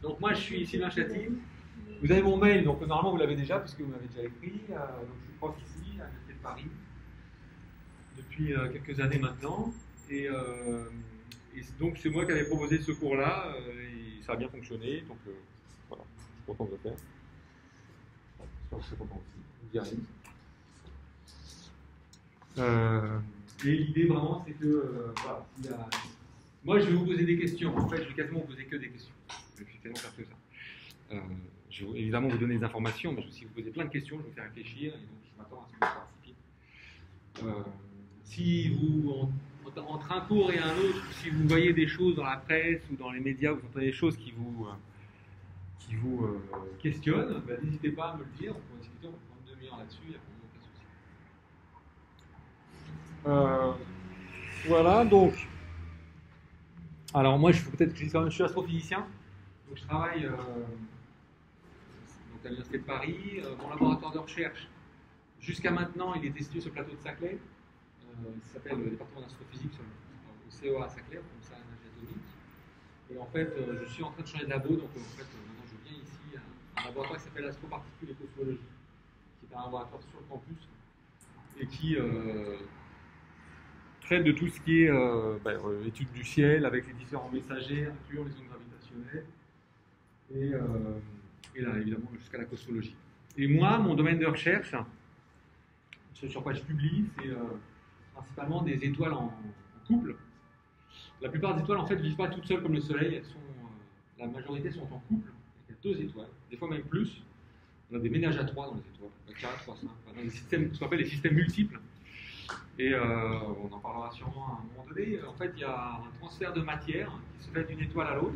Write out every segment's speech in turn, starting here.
Donc moi, je suis Sylvain Châty. Vous avez mon mail, donc normalement vous l'avez déjà, puisque vous m'avez déjà écrit. Donc je suis prof ici, à l'Université de Paris, depuis quelques années maintenant. Et donc c'est moi qui avais proposé ce cours-là, et ça a bien fonctionné. Donc voilà, je suis content de le faire. J'espère que je suis content aussi. Vous y arrivez. Et l'idée vraiment, c'est que voilà, moi je vais vous poser des questions. En fait, je vais quasiment vous poser que des questions. Je vais tellement faire que ça. Je vais évidemment vous donner des informations, mais je vais aussi vous poser plein de questions, je vais vous faire réfléchir, et donc je m'attends à ce que vous participiez. Si vous, entre un cours et un autre, si vous voyez des choses dans la presse ou dans les médias, vous entendez des choses qui vous questionnent, ben, n'hésitez pas à me le dire, on peut discuter, on peut prendre une demi-heure là-dessus, il n'y a vraiment aucun souci. Voilà, donc. Alors moi, je suis astrophysicien, donc je travaille à l'Université de Paris. Mon laboratoire de recherche, jusqu'à maintenant, il est situé sur le plateau de Saclay. Il s'appelle le département d'astrophysique au CEA à Saclay, comme ça, énergie atomique. Et en fait, je suis en train de changer de labo, donc en fait, maintenant je viens ici à un laboratoire qui s'appelle Astroparticules et Cosmologie, qui est un laboratoire sur le campus et qui traite de tout ce qui est étude du ciel avec les différents messagers, incluant les ondes gravitationnelles. Et là, évidemment, jusqu'à la cosmologie. Et moi, mon domaine de recherche, sur quoi je publie, c'est principalement des étoiles en couple. La plupart des étoiles, en fait, ne vivent pas toutes seules comme le Soleil. La majorité sont en couple. Il y a 2 étoiles, des fois même plus. On a des ménages à 3 dans les étoiles, 4, 3, 5, dans des systèmes, ce qu'on appelle les systèmes multiples. Et on en parlera sûrement à un moment donné. En fait, il y a un transfert de matière qui se fait d'une étoile à l'autre.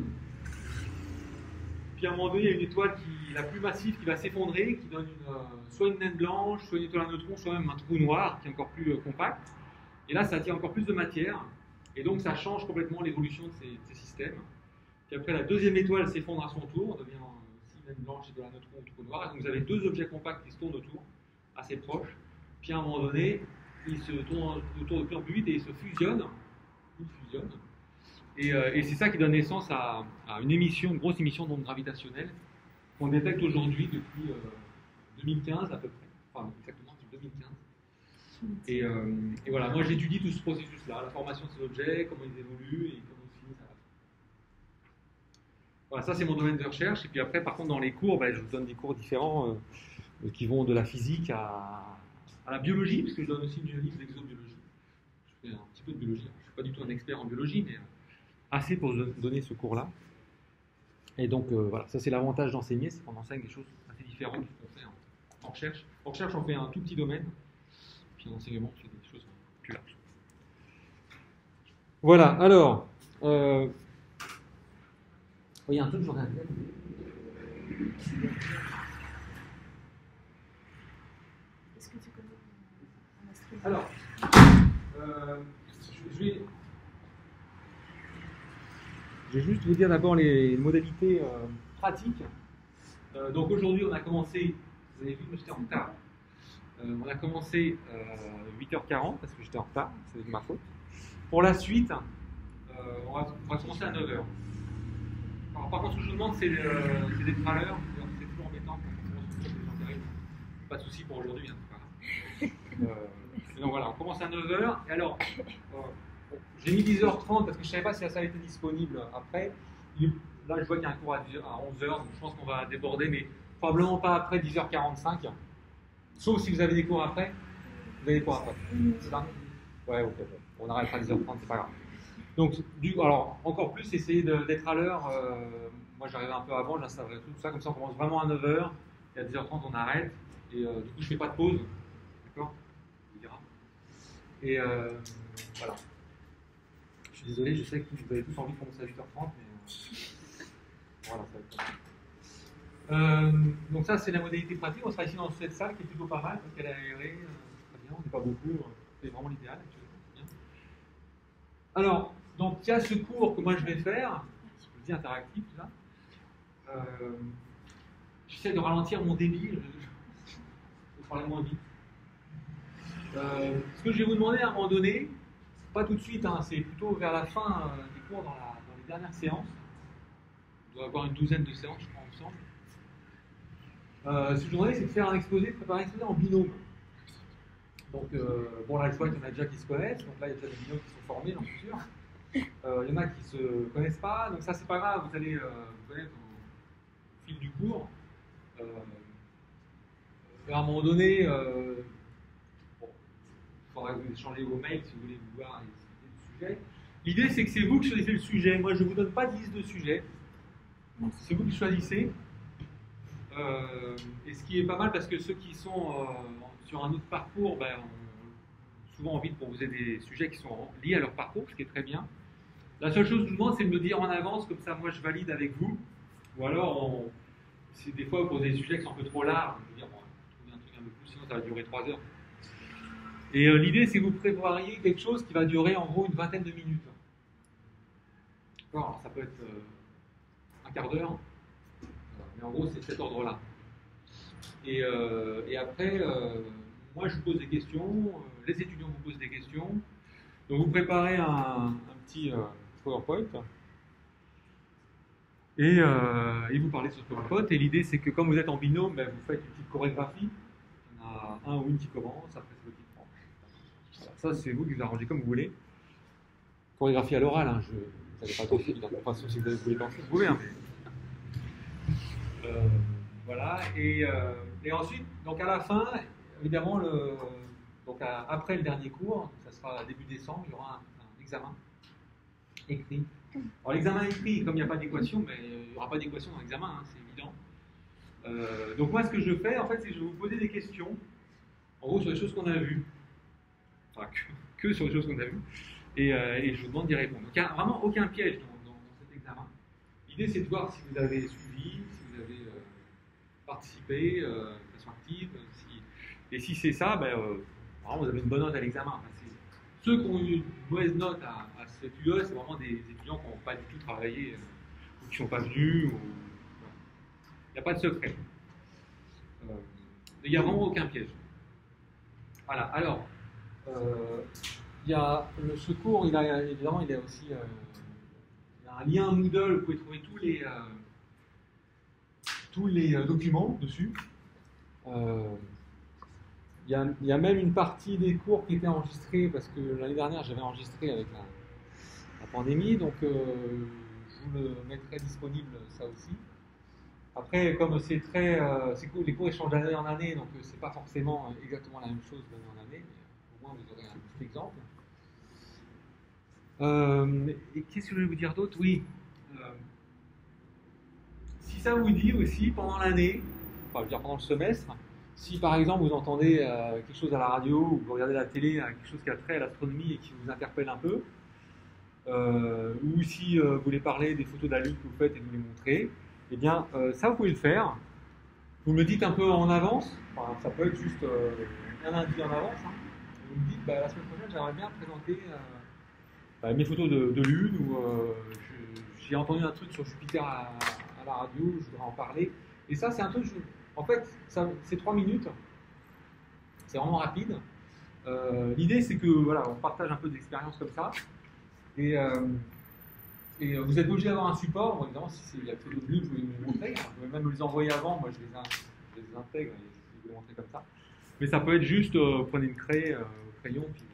Puis à un moment donné, il y a une étoile la plus massive qui va s'effondrer, qui donne soit une naine blanche, soit une étoile à neutrons, soit même un trou noir qui est encore plus compact. Et là, ça attire encore plus de matière. Et donc, ça change complètement l'évolution de ces systèmes. Puis après, la deuxième étoile s'effondre à son tour, devient aussi naine blanche, étoile à neutrons, trou noir. Et donc, vous avez 2 objets compacts qui se tournent autour, assez proches. Puis à un moment donné, ils se tournent autour de plus en plus vite et ils se fusionnent. Ils fusionnent. Et c'est ça qui donne naissance à une grosse émission d'ondes gravitationnelles qu'on détecte aujourd'hui depuis 2015 à peu près. Enfin, exactement, depuis 2015. Et voilà, moi j'étudie tout ce processus-là, la formation de ces objets, comment ils évoluent et comment ils finissent à la fin. Voilà, ça c'est mon domaine de recherche. Et puis après, par contre, dans les cours, je vous donne des cours différents qui vont de la physique à la biologie, parce que je donne aussi une livre d'exobiologie. Je fais un petit peu de biologie. Je ne suis pas du tout un expert en biologie, mais assez pour donner ce cours-là. Et donc, voilà, ça c'est l'avantage d'enseigner, c'est qu'on enseigne des choses assez différentes qu'on fait en recherche. En recherche, on fait un tout petit domaine, puis en enseignement, on fait des choses plus larges. Voilà, alors, il y a un truc que j'en ai à dire. Est-ce que tu connais un astrophysicien? Alors, je vais juste vous dire d'abord les modalités pratiques. Donc aujourd'hui, on a commencé, vous avez vu, j'étais en retard. On a commencé 8h40 parce que j'étais en retard, c'est de ma faute. Pour la suite, on va commencer à 9h. Alors, par contre, ce que je vous demande, c'est d'être à l'heure. C'est toujours embêtant quand on commence les gens qui arrivent. Pas de souci pour aujourd'hui, hein, donc voilà, on commence à 9h. Et alors, j'ai mis 10h30 parce que je ne savais pas si ça avait été disponible après. Là, je vois qu'il y a un cours à 11h, donc je pense qu'on va déborder, mais probablement pas après 10h45. Sauf si vous avez des cours après. Vous avez des cours après. C'est ça ? Ouais, ok. On arrête à 10h30, c'est pas grave. Donc, alors, encore plus, essayez d'être à l'heure. Moi, j'arrive un peu avant, j'installerai tout ça, comme ça on commence vraiment à 9h. Et à 10h30, on arrête. Et du coup, je ne fais pas de pause. D'accord ? On dira. Et voilà. Je suis désolé, je sais que vous avez tous envie de commencer à 8h30, mais voilà, ça va être donc ça, c'est la modalité pratique. On sera ici dans cette salle qui est plutôt pas mal, parce qu'elle est aérée, très bien, on n'est pas beaucoup, c'est vraiment l'idéal actuellement. Alors, donc il y a ce cours que moi je vais faire, je vous dis interactif, tout ça. J'essaie de ralentir mon débit, je vais parler moins vite. Ce que je vais vous demander à un moment donné, pas tout de suite, hein, c'est plutôt vers la fin des cours, dans les dernières séances, doit avoir une douzaine de séances, je crois, ensemble. Ce que je voudrais, c'est de faire un exposé, de préparer un exposé en binôme. Donc, bon, là, je vois qu'il y en a déjà qui se connaissent, donc là, il y a déjà des binômes qui sont formés, j'en suis sûr. Il y en a qui ne se connaissent pas, donc ça, c'est pas grave, vous allez vous connaître au fil du cours. Et à un moment donné, bon, il faudra que vous échangez vos mails si vous voulez vous voir et discuter du sujet. L'idée, c'est que c'est vous qui choisissez le sujet. Moi, je ne vous donne pas de liste de sujets. C'est vous qui choisissez. Et ce qui est pas mal, parce que ceux qui sont sur un autre parcours ben, ont souvent envie de proposer des sujets qui sont liés à leur parcours, ce qui est très bien. La seule chose que je vous demande, c'est de me dire en avance, comme ça, moi, je valide avec vous. Ou alors, si des fois, vous posez des sujets qui sont un peu trop larges, je veux dire, bon, trouver un truc un peu plus, sinon ça va durer 3 heures. Et l'idée, c'est que vous prévoiriez quelque chose qui va durer en gros une vingtaine de minutes. Alors, ça peut être un quart d'heure, mais en gros, c'est cet ordre-là. Et après, moi, je vous pose des questions, les étudiants vous posent des questions. Donc, vous préparez un petit PowerPoint. Et vous parlez sur ce PowerPoint. Et l'idée, c'est que comme vous êtes en binôme, ben, vous faites une petite chorégraphie. Il y en a un ou une qui commence, après c'est l'autre qui prend. Voilà, ça, c'est vous qui vous arrangez comme vous voulez. Chorégraphie à l'oral, hein, vous n'avez pas danser, de toute façon, si vous voulez danser, vous pouvez. Hein, mais... voilà. Et ensuite, donc à la fin, évidemment, après le dernier cours, ça sera début décembre, il y aura un examen écrit. Alors l'examen écrit, comme il n'y a pas d'équation, mais il n'y aura pas d'équation dans l'examen, hein, c'est évident. Donc moi, ce que je fais, en fait, c'est que je vais vous poser des questions, en gros, sur les choses qu'on a vues. Enfin, que sur les choses qu'on a vues. Et je vous demande d'y répondre. Donc il n'y a vraiment aucun piège dans cet examen. L'idée, c'est de voir si vous avez suivi, si vous avez participé de façon active. Et si c'est ça, ben, vraiment, vous avez une bonne note à l'examen. Enfin, ceux qui ont eu une mauvaise note à cette UE, c'est vraiment des étudiants qui n'ont pas du tout travaillé ou qui ne sont pas venus. Il n'y a pas de secret. Il n'y a vraiment aucun piège. Voilà, alors, il y a le secours, évidemment, il y a aussi il y a un lien Moodle, vous pouvez trouver tous les documents dessus. Il y a même une partie des cours qui était enregistrée, parce que l'année dernière, j'avais enregistré avec la pandémie, donc je vous le mettrai disponible, ça aussi. Après, comme c'est cool, les cours échangent d'année en année, donc c'est pas forcément exactement la même chose d'année en année, mais au moins vous aurez un petit exemple. Et qu'est-ce que je vais vous dire d'autre? Oui. Si ça vous dit aussi, pendant l'année, enfin, je veux dire pendant le semestre, si par exemple vous entendez quelque chose à la radio ou vous regardez la télé, quelque chose qui a trait à l'astronomie et qui vous interpelle un peu, ou si vous voulez parler des photos d'Ali que vous faites et nous les montrer, eh bien ça vous pouvez le faire. Vous me dites un peu en avance, enfin, ça peut être juste un lundi en avance. Hein. Vous me dites bah, la semaine prochaine j'aimerais bien présenter mes photos de Lune ou j'ai entendu un truc sur Jupiter à la radio, je voudrais en parler. Et ça c'est un truc, en fait c'est 3 minutes, c'est vraiment rapide. L'idée c'est que voilà, on partage un peu d'expérience comme ça. Et vous êtes obligé d'avoir un support. Bon, évidemment, si il y a que d'autres livres, vous pouvez me les montrer. Vous pouvez même me les envoyer avant. Moi, je les intègre et je vais les montrer comme ça. Mais ça peut être juste, prenez une craie, au crayon, puis,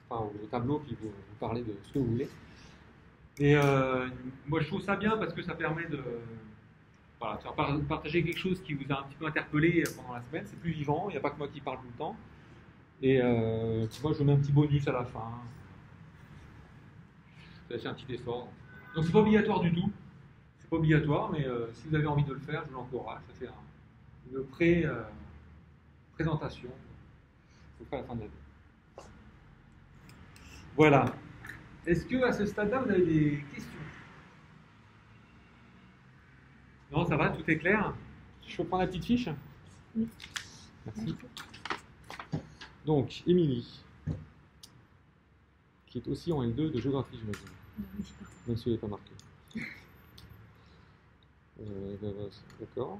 enfin, au tableau, puis vous parlez de ce que vous voulez. Et moi, je trouve ça bien parce que ça permet de partager quelque chose qui vous a un petit peu interpellé pendant la semaine. C'est plus vivant. Il n'y a pas que moi qui parle tout le temps. Et moi, je mets un petit bonus à la fin. C'est un petit effort. Donc c'est pas obligatoire du tout. C'est pas obligatoire, mais si vous avez envie de le faire, je vous l'encourage. Ça fait une présentation. Je ferai à la fin de l'année. Voilà. Est-ce que à ce stade-là, vous avez des questions? Non, ça va, tout est clair. Je peux prendre la petite fiche? Oui. Merci. Donc, Émilie, qui est aussi en L2 de géographie, j'imagine. Oui. Même si elle n'est pas marquée. D'accord.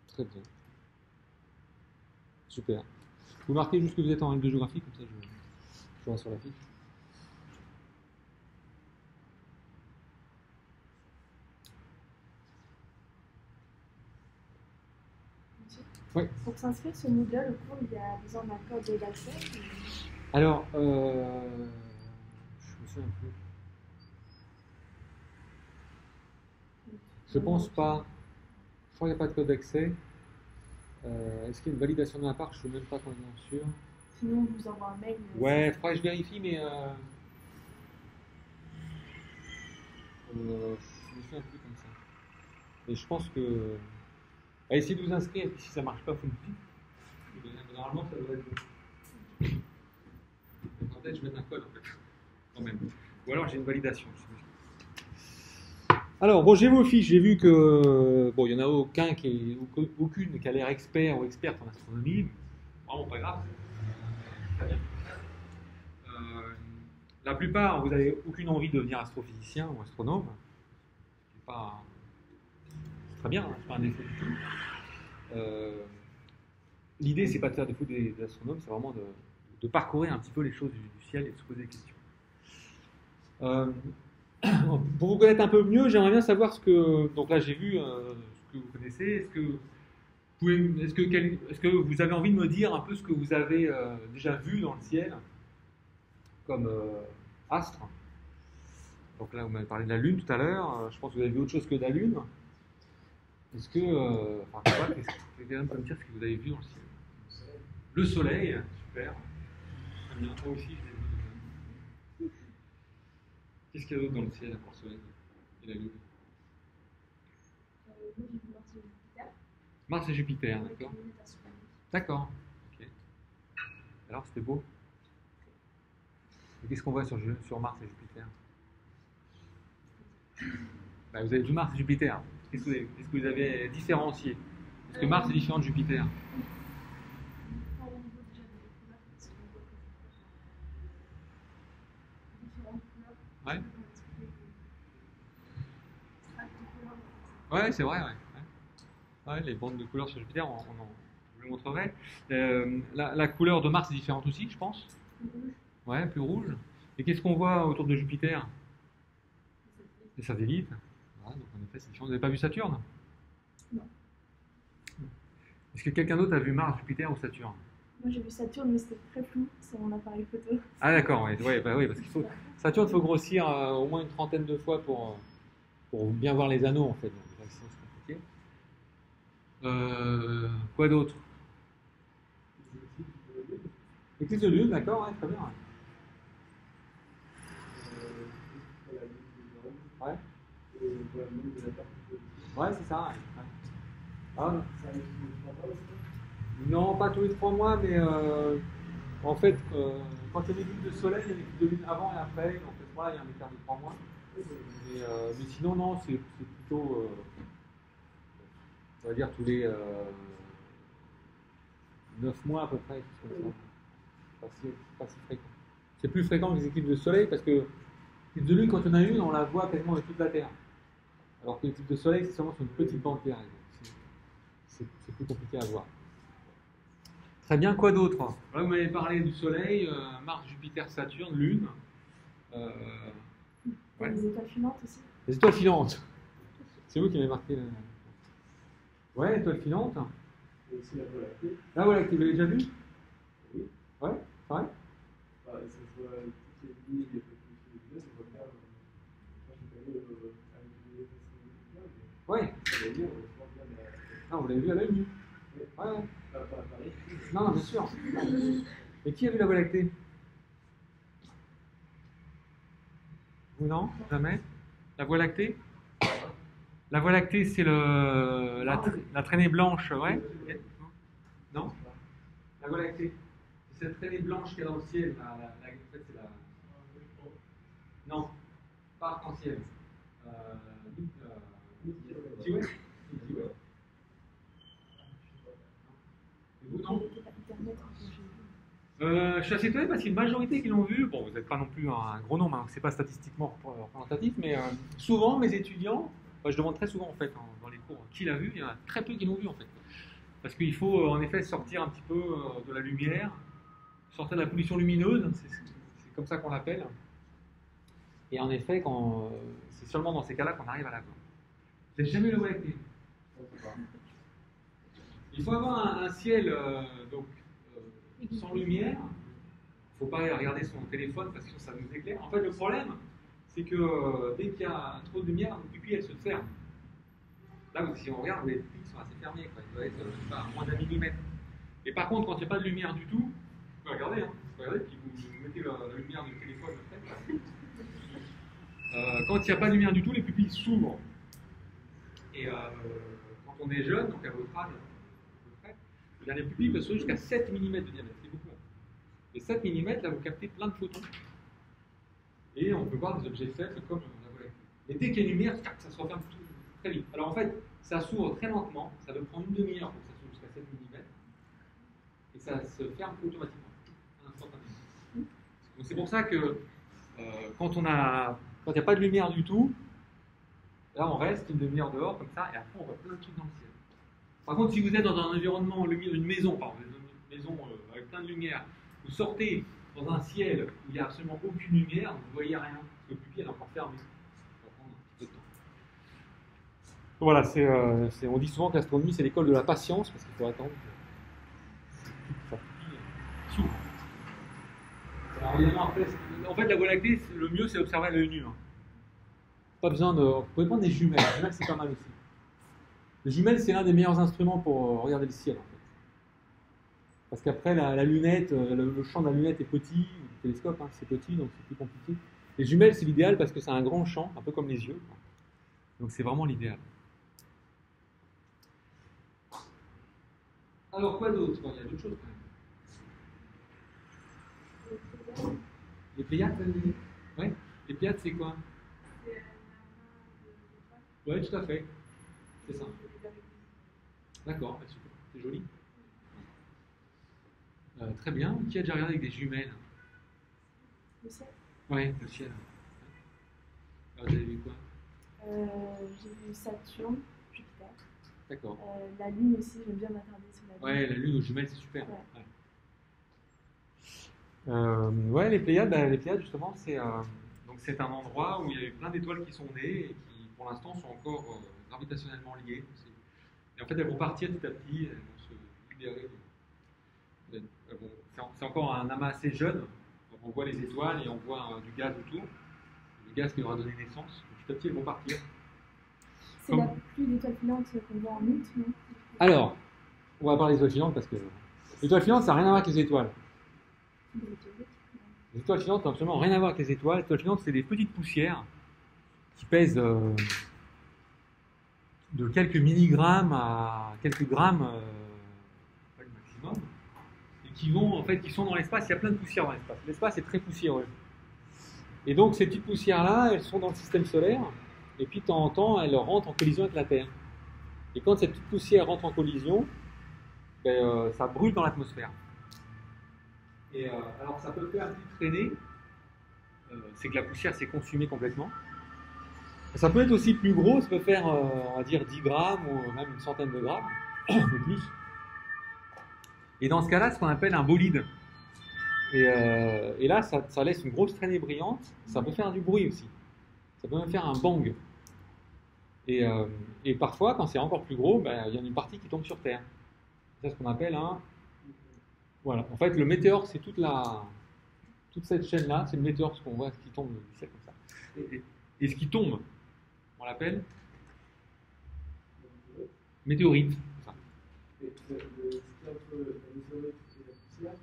Très bien. Super. Vous marquez juste que vous êtes en L2 de géographie, comme ça je vois sur la fiche. Oui. Pour s'inscrire sur Moodle, au cours, il y a besoin d'un code d'accès. Alors, je me souviens plus. Je pense pas. Je crois qu'il n'y a pas de code d'accès. Est-ce qu'il y a une validation de ma part? Je ne suis même pas complètement sûr. Sinon, on vous envoie un mail. Ouais, il faudrait que je vérifie, mais je me souviens plus comme ça. Mais je pense que. Essayez de vous inscrire, et puis si ça ne marche pas, il faut me dire. Normalement, ça devrait être bon. Peut-être je vais mettre un code en fait, quand même. Ou alors j'ai une validation. Alors, bon, j'ai vos fiches, j'ai vu que bon, il n'y en a aucune qui a l'air expert ou experte en astronomie. Vraiment pas grave. Très bien. La plupart, vous n'avez aucune envie de devenir astrophysicien ou astronome. C'est pas très bien, hein, c'est pas un défaut du tout. L'idée, c'est pas de faire des fautes des astronomes, c'est vraiment de parcourir un petit peu les choses du ciel et de se poser des questions. Pour vous connaître un peu mieux, j'aimerais bien savoir ce que. Donc là, j'ai vu ce que vous connaissez. Est-ce que vous avez envie de me dire un peu ce que vous avez déjà vu dans le ciel comme astre? Donc là, vous m'avez parlé de la Lune tout à l'heure. Je pense que vous avez vu autre chose que de la Lune. Est-ce que. Enfin, je sais pas, qu'est-ce que quelqu'un peut me dire ce que vous avez vu dans le ciel? Le soleil, super. Très bien, moi aussi, je l'ai vu. Qu'est-ce qu'il y a d'autre dans le ciel à part le soleil et la Lune? Moi, j'ai vu Mars et Jupiter. Mars et Jupiter, Avec d'accord. une lunette astronomique. D'accord. Ok. Alors, c'était beau. Et qu'est-ce qu'on voit sur Mars et Jupiter? Bah, vous avez vu Mars et Jupiter. Est-ce que vous avez différencié? Est-ce que Mars est différent de Jupiter? Pas au niveau déjà des couleurs, parce qu'on voit que différentes couleurs. Ouais. Je sais pas comment expliquer les strates de couleurs. Ouais, c'est vrai, ouais. Ouais, les bandes de couleurs sur Jupiter, je vous le montrerai. La couleur de Mars est différente aussi, je pense. Rouge, Ouais, plus rouge. Et qu'est-ce qu'on voit autour de Jupiter? les satellites. Des satellites. Voilà, donc en effet, c'est différent. Vous n'avez pas vu Saturne? Non. Est-ce que quelqu'un d'autre a vu Mars, Jupiter ou Saturne? Moi, j'ai vu Saturne, mais c'était très flou sur mon appareil photo. Ah d'accord, ouais, oui, parce qu'il faut. Saturne, il faut grossir au moins une trentaine de fois pour bien voir les anneaux en fait. Donc, sinon, c'est compliqué. Quoi d'autre? L'éclipse de Lune, d'accord, ouais, très bien. Ouais, ouais c'est ça. Ouais. Ah, non, pas tous les 3 mois, mais en fait, quand il y a des lunes de soleil, il y a des lunes de lune avant et après. Donc, à ce moment-là, il y a un écart de 3 mois. Mais sinon, non, c'est plutôt, on va dire, tous les 9 mois à peu près, quelque chose comme ça. Pas si fréquent. C'est plus fréquent que les éclipses de soleil parce que l'éclipse de lune, quand on a une, on la voit quasiment avec toute la Terre. Alors que l'éclipse de soleil, c'est seulement sur une petite bande terrestre. C'est plus compliqué à voir. Très bien, quoi d'autre? Là, vous m'avez parlé du Soleil, Mars, Jupiter, Saturne, Lune. Ouais. Les étoiles filantes aussi. Les étoiles filantes. C'est vous qui m'avez marqué. Ouais, étoiles filantes. Et aussi la Voie lactée. La Voie lactée, vous l'avez déjà vu? Oui. Ouais, c'est vrai? Ça se voit toutes les nuits, il y a quelques vidéos, ça voit bien. Moi, je suis allé avec les astronomes, Ouais. ça va bien, on voit bien la. Ah, vous l'avez vu à l'œil nu? Oui. Ouais. Pas à Paris. Non, non, bien sûr. Et qui a vu la Voie lactée? Vous non? Jamais? La Voie lactée? La Voie lactée, c'est la traînée blanche, ouais? Non? La Voie lactée. C'est cette traînée blanche qu'il y a dans le ciel. En fait, c'est la. Non, pas arc-en-ciel. Milky Way. Milky Way. Et vous, non? C'était pas hyper net quand j'ai vu. Je suis assez étonné parce qu'il y a une majorité qui l'ont vu. Bon, vous n'êtes pas non plus un gros nombre, hein, c'est pas statistiquement représentatif, mais souvent mes étudiants, je demande très souvent en fait dans les cours qui l'a vu, il y en a très peu qui l'ont vu en fait. Parce qu'il faut en effet sortir un petit peu de la lumière, sortir de la pollution lumineuse, c'est comme ça qu'on l'appelle. Et en effet, c'est seulement dans ces cas-là qu'on arrive à la voir. Vous n'avez jamais eu la Voie lactée? Il faut avoir un ciel donc, sans lumière. Il ne faut pas regarder son téléphone parce que ça nous éclaire. En fait, le problème, c'est que dès qu'il y a trop de lumière, nos pupilles, elles se ferment. Là, si on regarde, les pupilles sont assez fermées. Quoi. Ils doivent être je sais pas, à moins d'1 millimètre. Et par contre, quand il n'y a pas de lumière du tout, vous pouvez regarder, hein, vous pouvez regarder, puis vous mettez la lumière du téléphone peut-être. Quand il n'y a pas de lumière du tout, les pupilles s'ouvrent. Et quand on est jeune, donc à votre âge, eh bien, les pupilles peuvent s'ouvrir jusqu'à 7 mm de diamètre, c'est beaucoup. Et 7 mm, là, vous captez plein de photons. Et on peut voir des objets faibles comme la Voie lactée. Mais dès qu'il y a une lumière, ça se referme très vite. Alors en fait, ça s'ouvre très lentement, ça doit prendre une demi-heure pour que ça s'ouvre jusqu'à 7 mm. Et ça se ferme automatiquement, instantanément. Donc c'est pour ça que quand il n'y a pas de lumière du tout, là on reste une demi-heure dehors comme ça, et après on voit plein de trucs dans le ciel. Par contre, si vous êtes dans un environnement, une maison, une maison avec plein de lumière, vous sortez dans un ciel où il n'y a absolument aucune lumière, vous ne voyez rien, parce que le pupille est encore fermé. Ça va prendre un petit peu de temps. Voilà, on dit souvent que l'astronomie c'est l'école de la patience, parce qu'il faut attendre que sa pupille s'ouvre. Alors évidemment, après, en fait, la Voie lactée, le mieux c'est d'observer à l'œil nu. Hein. Pas besoin de. Vous pouvez prendre des jumelles. Les jumelles, c'est pas mal aussi. Les jumelles, c'est l'un des meilleurs instruments pour regarder le ciel, en fait. Parce qu'après, la lunette, le champ de la lunette est petit, le télescope, hein, c'est petit, donc c'est plus compliqué. Les jumelles, c'est l'idéal parce que c'est un grand champ, un peu comme les yeux. Donc c'est vraiment l'idéal. Alors, quoi d'autre? Il y a d'autres choses quand même. Les Pléiades, ouais. Les Pléiades, c'est quoi? Oui, tout à fait. C'est ça. D'accord, super. C'est joli. Très bien. Qui a déjà regardé avec des jumelles? Le ciel. Oui, le ciel. Alors, vous avez vu quoi? J'ai vu Saturne, Jupiter. D'accord. La Lune aussi, j'aime bien m'attarder sur la Lune. Ouais, la Lune aux jumelles, c'est super. Ouais. Ouais, les Pléiades, justement, c'est un endroit où il y a eu plein d'étoiles qui sont nées et qui, pour l'instant, sont encore gravitationnellement liées. Et en fait, elles vont partir petit à petit, elles vont se libérer. C'est encore un amas assez jeune. Donc on voit les étoiles et on voit du gaz autour. Le gaz qui leur a donné naissance. Petit à petit, elles vont partir. C'est la pluie d'étoiles filantes qu'on voit en août, non? Alors, on va parler des étoiles filantes parce que les étoiles filantes, ça n'a rien à voir avec les étoiles. Les étoiles filantes n'ont absolument rien à voir avec les étoiles. Les étoiles filantes, c'est des petites poussières qui pèsent de quelques milligrammes à quelques grammes, pas le maximum, et qui sont dans l'espace. Il y a plein de poussières dans l'espace. L'espace est très poussiéreux. Et donc ces petites poussières-là, elles sont dans le système solaire, et puis de temps en temps, elles rentrent en collision avec la Terre. Et quand cette petite poussière rentre en collision, ça brûle dans l'atmosphère. Et alors ça peut faire une petite traînée, c'est que la poussière s'est consumée complètement. Ça peut être aussi plus gros, ça peut faire, on va dire, 10 grammes ou même une centaine de grammes, ou plus. Et dans ce cas-là, c'est ce qu'on appelle un bolide. Et là, ça laisse une grosse traînée brillante, ça peut faire du bruit aussi. Ça peut même faire un bang. Et parfois, quand c'est encore plus gros, il y a une partie qui tombe sur Terre. C'est ce qu'on appelle un... Voilà. En fait, le météore, c'est toute cette chaîne-là, c'est le météore, ce qu'on voit, ce qui tombe du ciel comme ça. Et ce qui tombe, on l'appelle météorite. Ça. Et ce qui est entre la météorite et la poussière,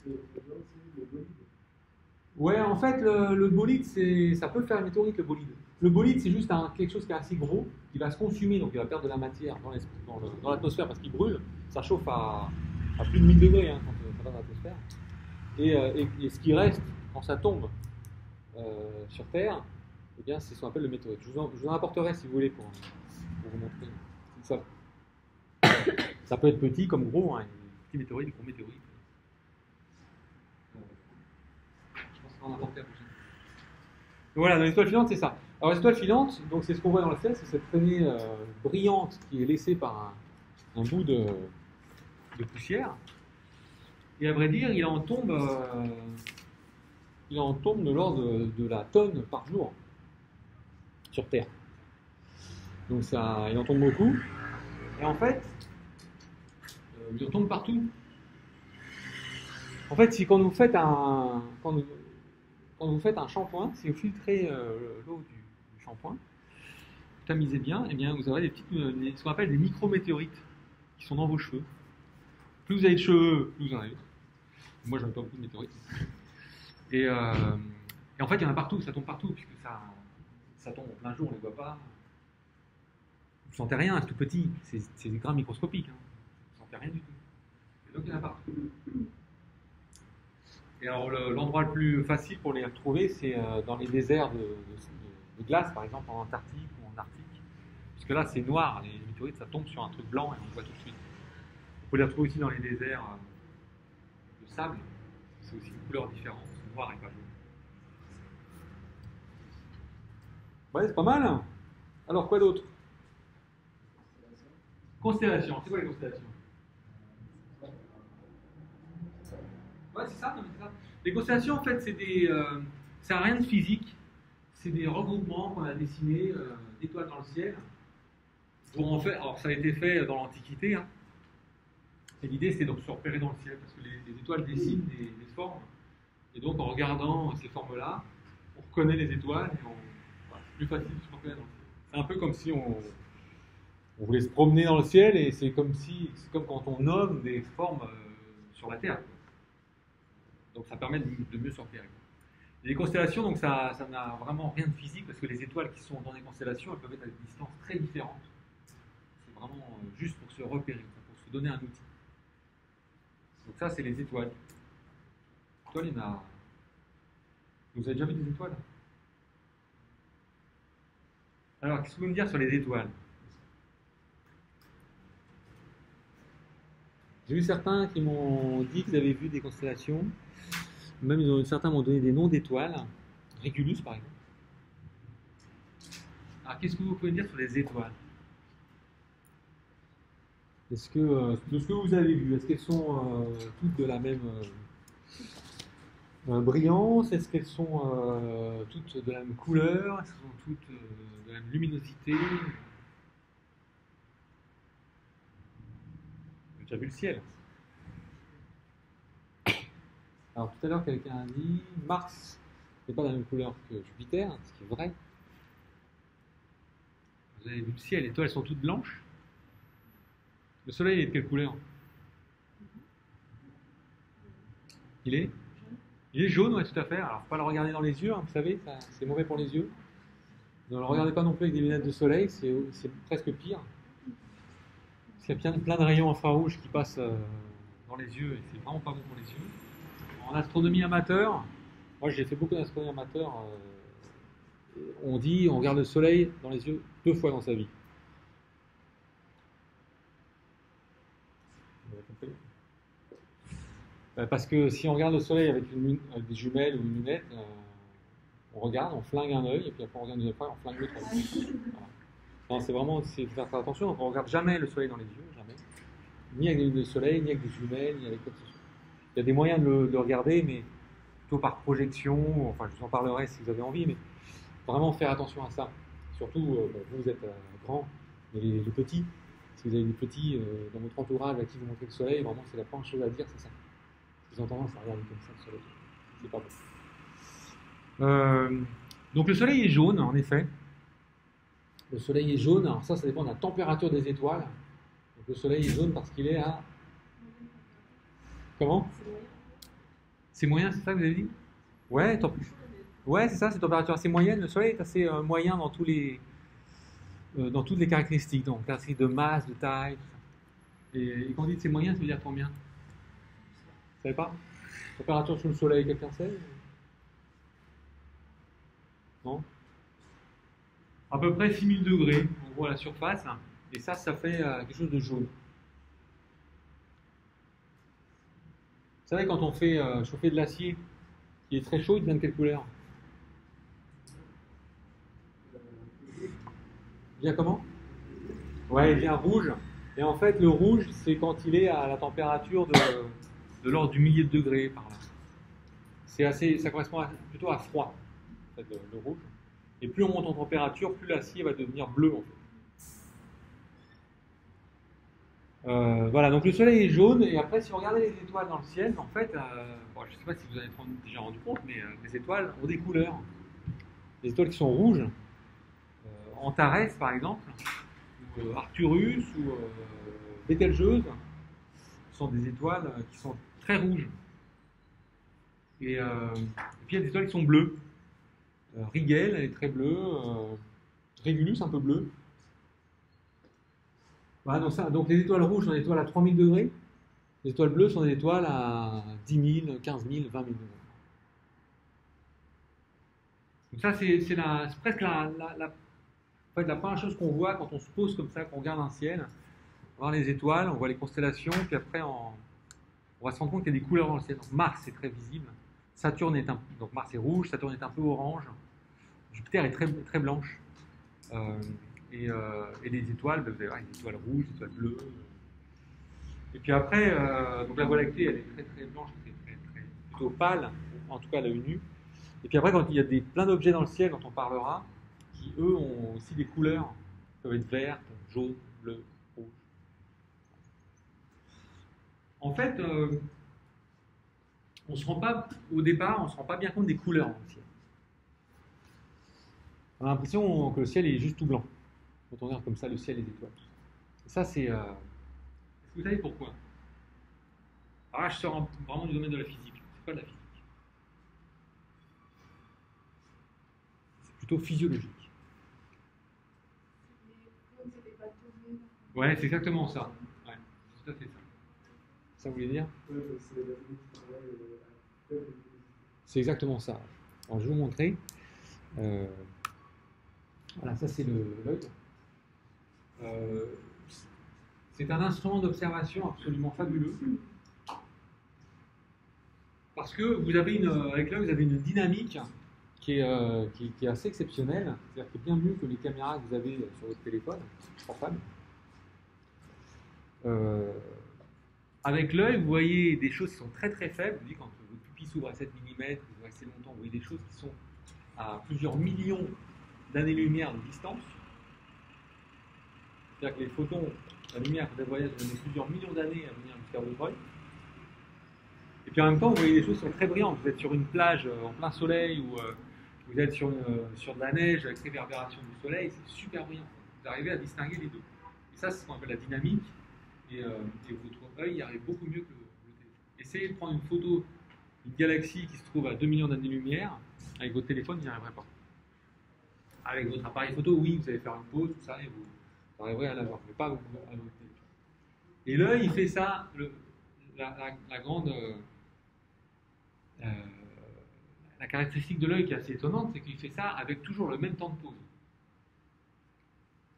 c'est le bolide. Ouais, en fait, le bolide, ça peut faire une météorite, le bolide. Le bolide, c'est juste quelque chose qui est assez gros, qui va se consumer, donc il va perdre de la matière dans l'atmosphère parce qu'il brûle. Ça chauffe à plus de 1000 degrés quand ça va dans l'atmosphère. Et ce qui reste, quand ça tombe sur Terre, eh bien, c'est ce qu'on appelle le météorite. Je vous en apporterai si vous voulez pour vous montrer. Ça peut être petit comme gros, hein, petit météorite, gros météorite. Je pense qu'on va en apporter la prochaine. Voilà, dans les étoiles filantes, c'est ça. Alors, les étoiles filantes, donc c'est ce qu'on voit dans le ciel, c'est cette traînée brillante qui est laissée par un bout de poussière. Et à vrai dire, il en tombe de l'ordre de la tonne par jour sur Terre. Donc il en tombe beaucoup. Et en fait, ils en tombent partout. En fait, si quand vous faites un, quand vous faites un shampoing, si vous filtrez l'eau du shampoing, vous tamisez bien, et bien vous aurez des petites, ce qu'on appelle des micrométéorites qui sont dans vos cheveux. Plus vous avez de cheveux, plus vous en avez. Moi, j'en ai pas beaucoup de météorites. Et en fait, il y en a partout, ça tombe partout, puisque ça tombe en plein jour, on ne les voit pas. Vous ne sentez rien, c'est tout petit, c'est des grains microscopiques. Hein. Vous ne sentez rien du tout. Et donc, il y en a partout. Et alors, l'endroit le plus facile pour les retrouver, c'est dans les déserts de glace, par exemple en Antarctique ou en Arctique. Puisque là, c'est noir, les météorites, ça tombe sur un truc blanc et on le voit tout de suite. On peut les retrouver aussi dans les déserts de sable. C'est aussi une couleur différente, noir et pas jaune. Ouais, c'est pas mal. Hein. Alors, quoi d'autre? Constellation. C'est quoi les constellations? Ouais, c'est ça, non, mais c'est ça. Les constellations, en fait, ça n'a rien de physique. C'est des regroupements qu'on a dessinés d'étoiles dans le ciel. Pour en faire, alors, ça a été fait dans l'Antiquité. Hein. Et l'idée, c'est donc de se repérer dans le ciel, parce que les étoiles dessinent des formes. Et donc, en regardant ces formes-là, on reconnaît les étoiles et voilà, c'est plus facile de se repérer dans le ciel. C'est un peu comme si on voulait se promener dans le ciel, et c'est comme quand on nomme des formes sur la Terre. Quoi. Donc, ça permet de mieux se repérer. Et les constellations, donc, ça n'a vraiment rien de physique, parce que les étoiles qui sont dans les constellations, elles peuvent être à des distances très différentes. C'est vraiment juste pour se repérer, pour se donner un outil. Donc ça, c'est les étoiles. Les étoiles, il y en a... Vous avez déjà vu des étoiles? Alors, qu'est-ce que vous pouvez me dire sur les étoiles? J'ai vu certains qui m'ont dit qu'ils avaient vu des constellations. Même certains m'ont donné des noms d'étoiles. Régulus, par exemple. Alors, qu'est-ce que vous pouvez me dire sur les étoiles? Est-ce que, de ce que vous avez vu, est-ce qu'elles sont toutes de la même brillance? Est-ce qu'elles sont toutes de la même couleur? Est-ce qu'elles sont toutes de la même luminosité? J'ai déjà vu le ciel. Alors tout à l'heure, quelqu'un a dit Mars n'est pas de la même couleur que Jupiter, ce qui est vrai. Vous avez vu le ciel, les étoiles sont toutes blanches. Le soleil, il est de quelle couleur? Il est jaune, oui, tout à fait. Alors, il ne faut pas le regarder dans les yeux, hein, vous savez, c'est mauvais pour les yeux. Ne le regardez pas non plus avec des lunettes de soleil, c'est presque pire. Parce qu'il y a plein de rayons infrarouges qui passent dans les yeux, et c'est vraiment pas bon pour les yeux. En astronomie amateur, moi j'ai fait beaucoup d'astronomie amateur, on regarde le soleil dans les yeux 2 fois dans sa vie. Parce que si on regarde le soleil avec des jumelles ou une lunette, on regarde, on flingue un œil, et puis après on regarde une deuxième fois, on flingue l'autre œil. Voilà. Non, c'est vraiment, il faut faire attention, donc on ne regarde jamais le soleil dans les yeux, jamais. Ni avec des lunettes de soleil, ni avec des jumelles, ni avec quoi que ce soit. Il y a des moyens de le regarder, mais plutôt par projection, enfin je vous en parlerai si vous avez envie, mais vraiment faire attention à ça. Surtout, vous êtes grand, mais les petits, si vous avez des petits dans votre entourage à qui vous montrez le soleil, vraiment c'est la première chose à dire, c'est ça. Ils ont tendance à regarder comme ça le soleil. C'est pas bon. Donc le soleil est jaune, en effet. Le soleil est jaune, alors ça dépend de la température des étoiles. Donc le soleil est jaune parce qu'il est à... Comment? C'est moyen, c'est ça que vous avez dit? Ouais, ouais, c'est ça, c'est température assez moyenne. Le soleil est assez moyen dans toutes les caractéristiques, donc caractéristiques de masse, de taille, tout ça. Et quand on dit que c'est moyen, ça veut dire combien? Vous savez pas? Température sous le soleil, quelqu'un sait? Non? À peu près 6000 degrés, en gros, à la surface. Et ça fait quelque chose de jaune. Vous savez, quand on fait chauffer de l'acier, qui est très chaud, il devient de quelle couleur? Il devient comment? Ouais, il devient rouge. Et en fait, le rouge, c'est quand il est à la température de l'ordre du millier de degré par là. Ça correspond plutôt à froid, en fait, le rouge. Et plus on monte en température, plus l'acier va devenir bleu en fait. Voilà, donc le soleil est jaune, et après, si vous regardez les étoiles dans le ciel, en fait, bon, je ne sais pas si vous en avez déjà rendu compte, mais les étoiles ont des couleurs. Les étoiles qui sont rouges, Antares par exemple, ou Arcturus, ou Bételgeuse, sont des étoiles qui sont très rouges. Et puis il y a des étoiles qui sont bleues. Rigel, elle est très bleue. Régulus, un peu bleu. Voilà, donc les étoiles rouges sont des étoiles à 3000 degrés. Les étoiles bleues sont des étoiles à 10 000, 15 000, 20 000 degrés. Donc ça, c'est presque en fait, la première chose qu'on voit quand on se pose comme ça, qu'on regarde un ciel. On voit les étoiles, on voit les constellations, puis après on va se rendre compte qu'il y a des couleurs dans le ciel. Donc Mars est très visible. Donc Mars est rouge, Saturne est un peu orange. Jupiter est très, très blanche. Et les étoiles, vous allez voir, des étoiles rouges, des étoiles bleues. Et puis après, donc la Voie lactée, elle est très très blanche, plutôt pâle, en tout cas à l'œil nu. Et puis après, quand il y a plein d'objets dans le ciel dont on parlera, qui eux ont aussi des couleurs, qui peuvent être vertes, jaunes, bleues, rouges. En fait, au départ, on ne se rend pas bien compte des couleurs dans le ciel. On a l'impression que le ciel est juste tout blanc. Quand on regarde comme ça le ciel et les étoiles. Et ça, c'est... Est-ce que vous savez pourquoi? Alors là, je sors vraiment du domaine de la physique. C'est pas de la physique. C'est plutôt physiologique. Ouais, c'est exactement ça. Ouais, c'est tout à fait ça. Ça voulait dire? C'est exactement ça. Alors, je vais vous montrer. Voilà, ça c'est l'œil. C'est un instrument d'observation absolument fabuleux. Parce que vous avez avec l'œil, vous avez une dynamique qui est assez exceptionnelle. C'est-à-dire qui est bien mieux que les caméras que vous avez sur votre téléphone portable. Avec l'œil, vous voyez des choses qui sont très très faibles. Vous voyez, quand votre pupille s'ouvre à 7 mm, vous restez longtemps, vous voyez des choses qui sont à plusieurs millions d'années-lumière de distance. C'est-à-dire que les photons, la lumière, quand elle voyage, elle met plusieurs millions d'années à venir jusqu'à votre œil. Et puis en même temps, vous voyez des choses qui sont très brillantes. Vous êtes sur une plage en plein soleil ou vous êtes sur de la neige avec réverbération du soleil, c'est super brillant. Vous arrivez à distinguer les deux. Et ça, c'est ce qu'on appelle la dynamique. Et votre œil y arrive beaucoup mieux que le téléphone. Essayez de prendre une photo d'une galaxie qui se trouve à 2 millions d'années-lumière. Avec votre téléphone, vous n'y arriverez pas. Avec votre appareil photo, oui, vous allez faire une pause, tout ça, et vous arriverez à la voir, mais pas avec votre téléphone. Et l'œil, il fait ça, la caractéristique de l'œil qui est assez étonnante, c'est qu'il fait ça avec toujours le même temps de pause.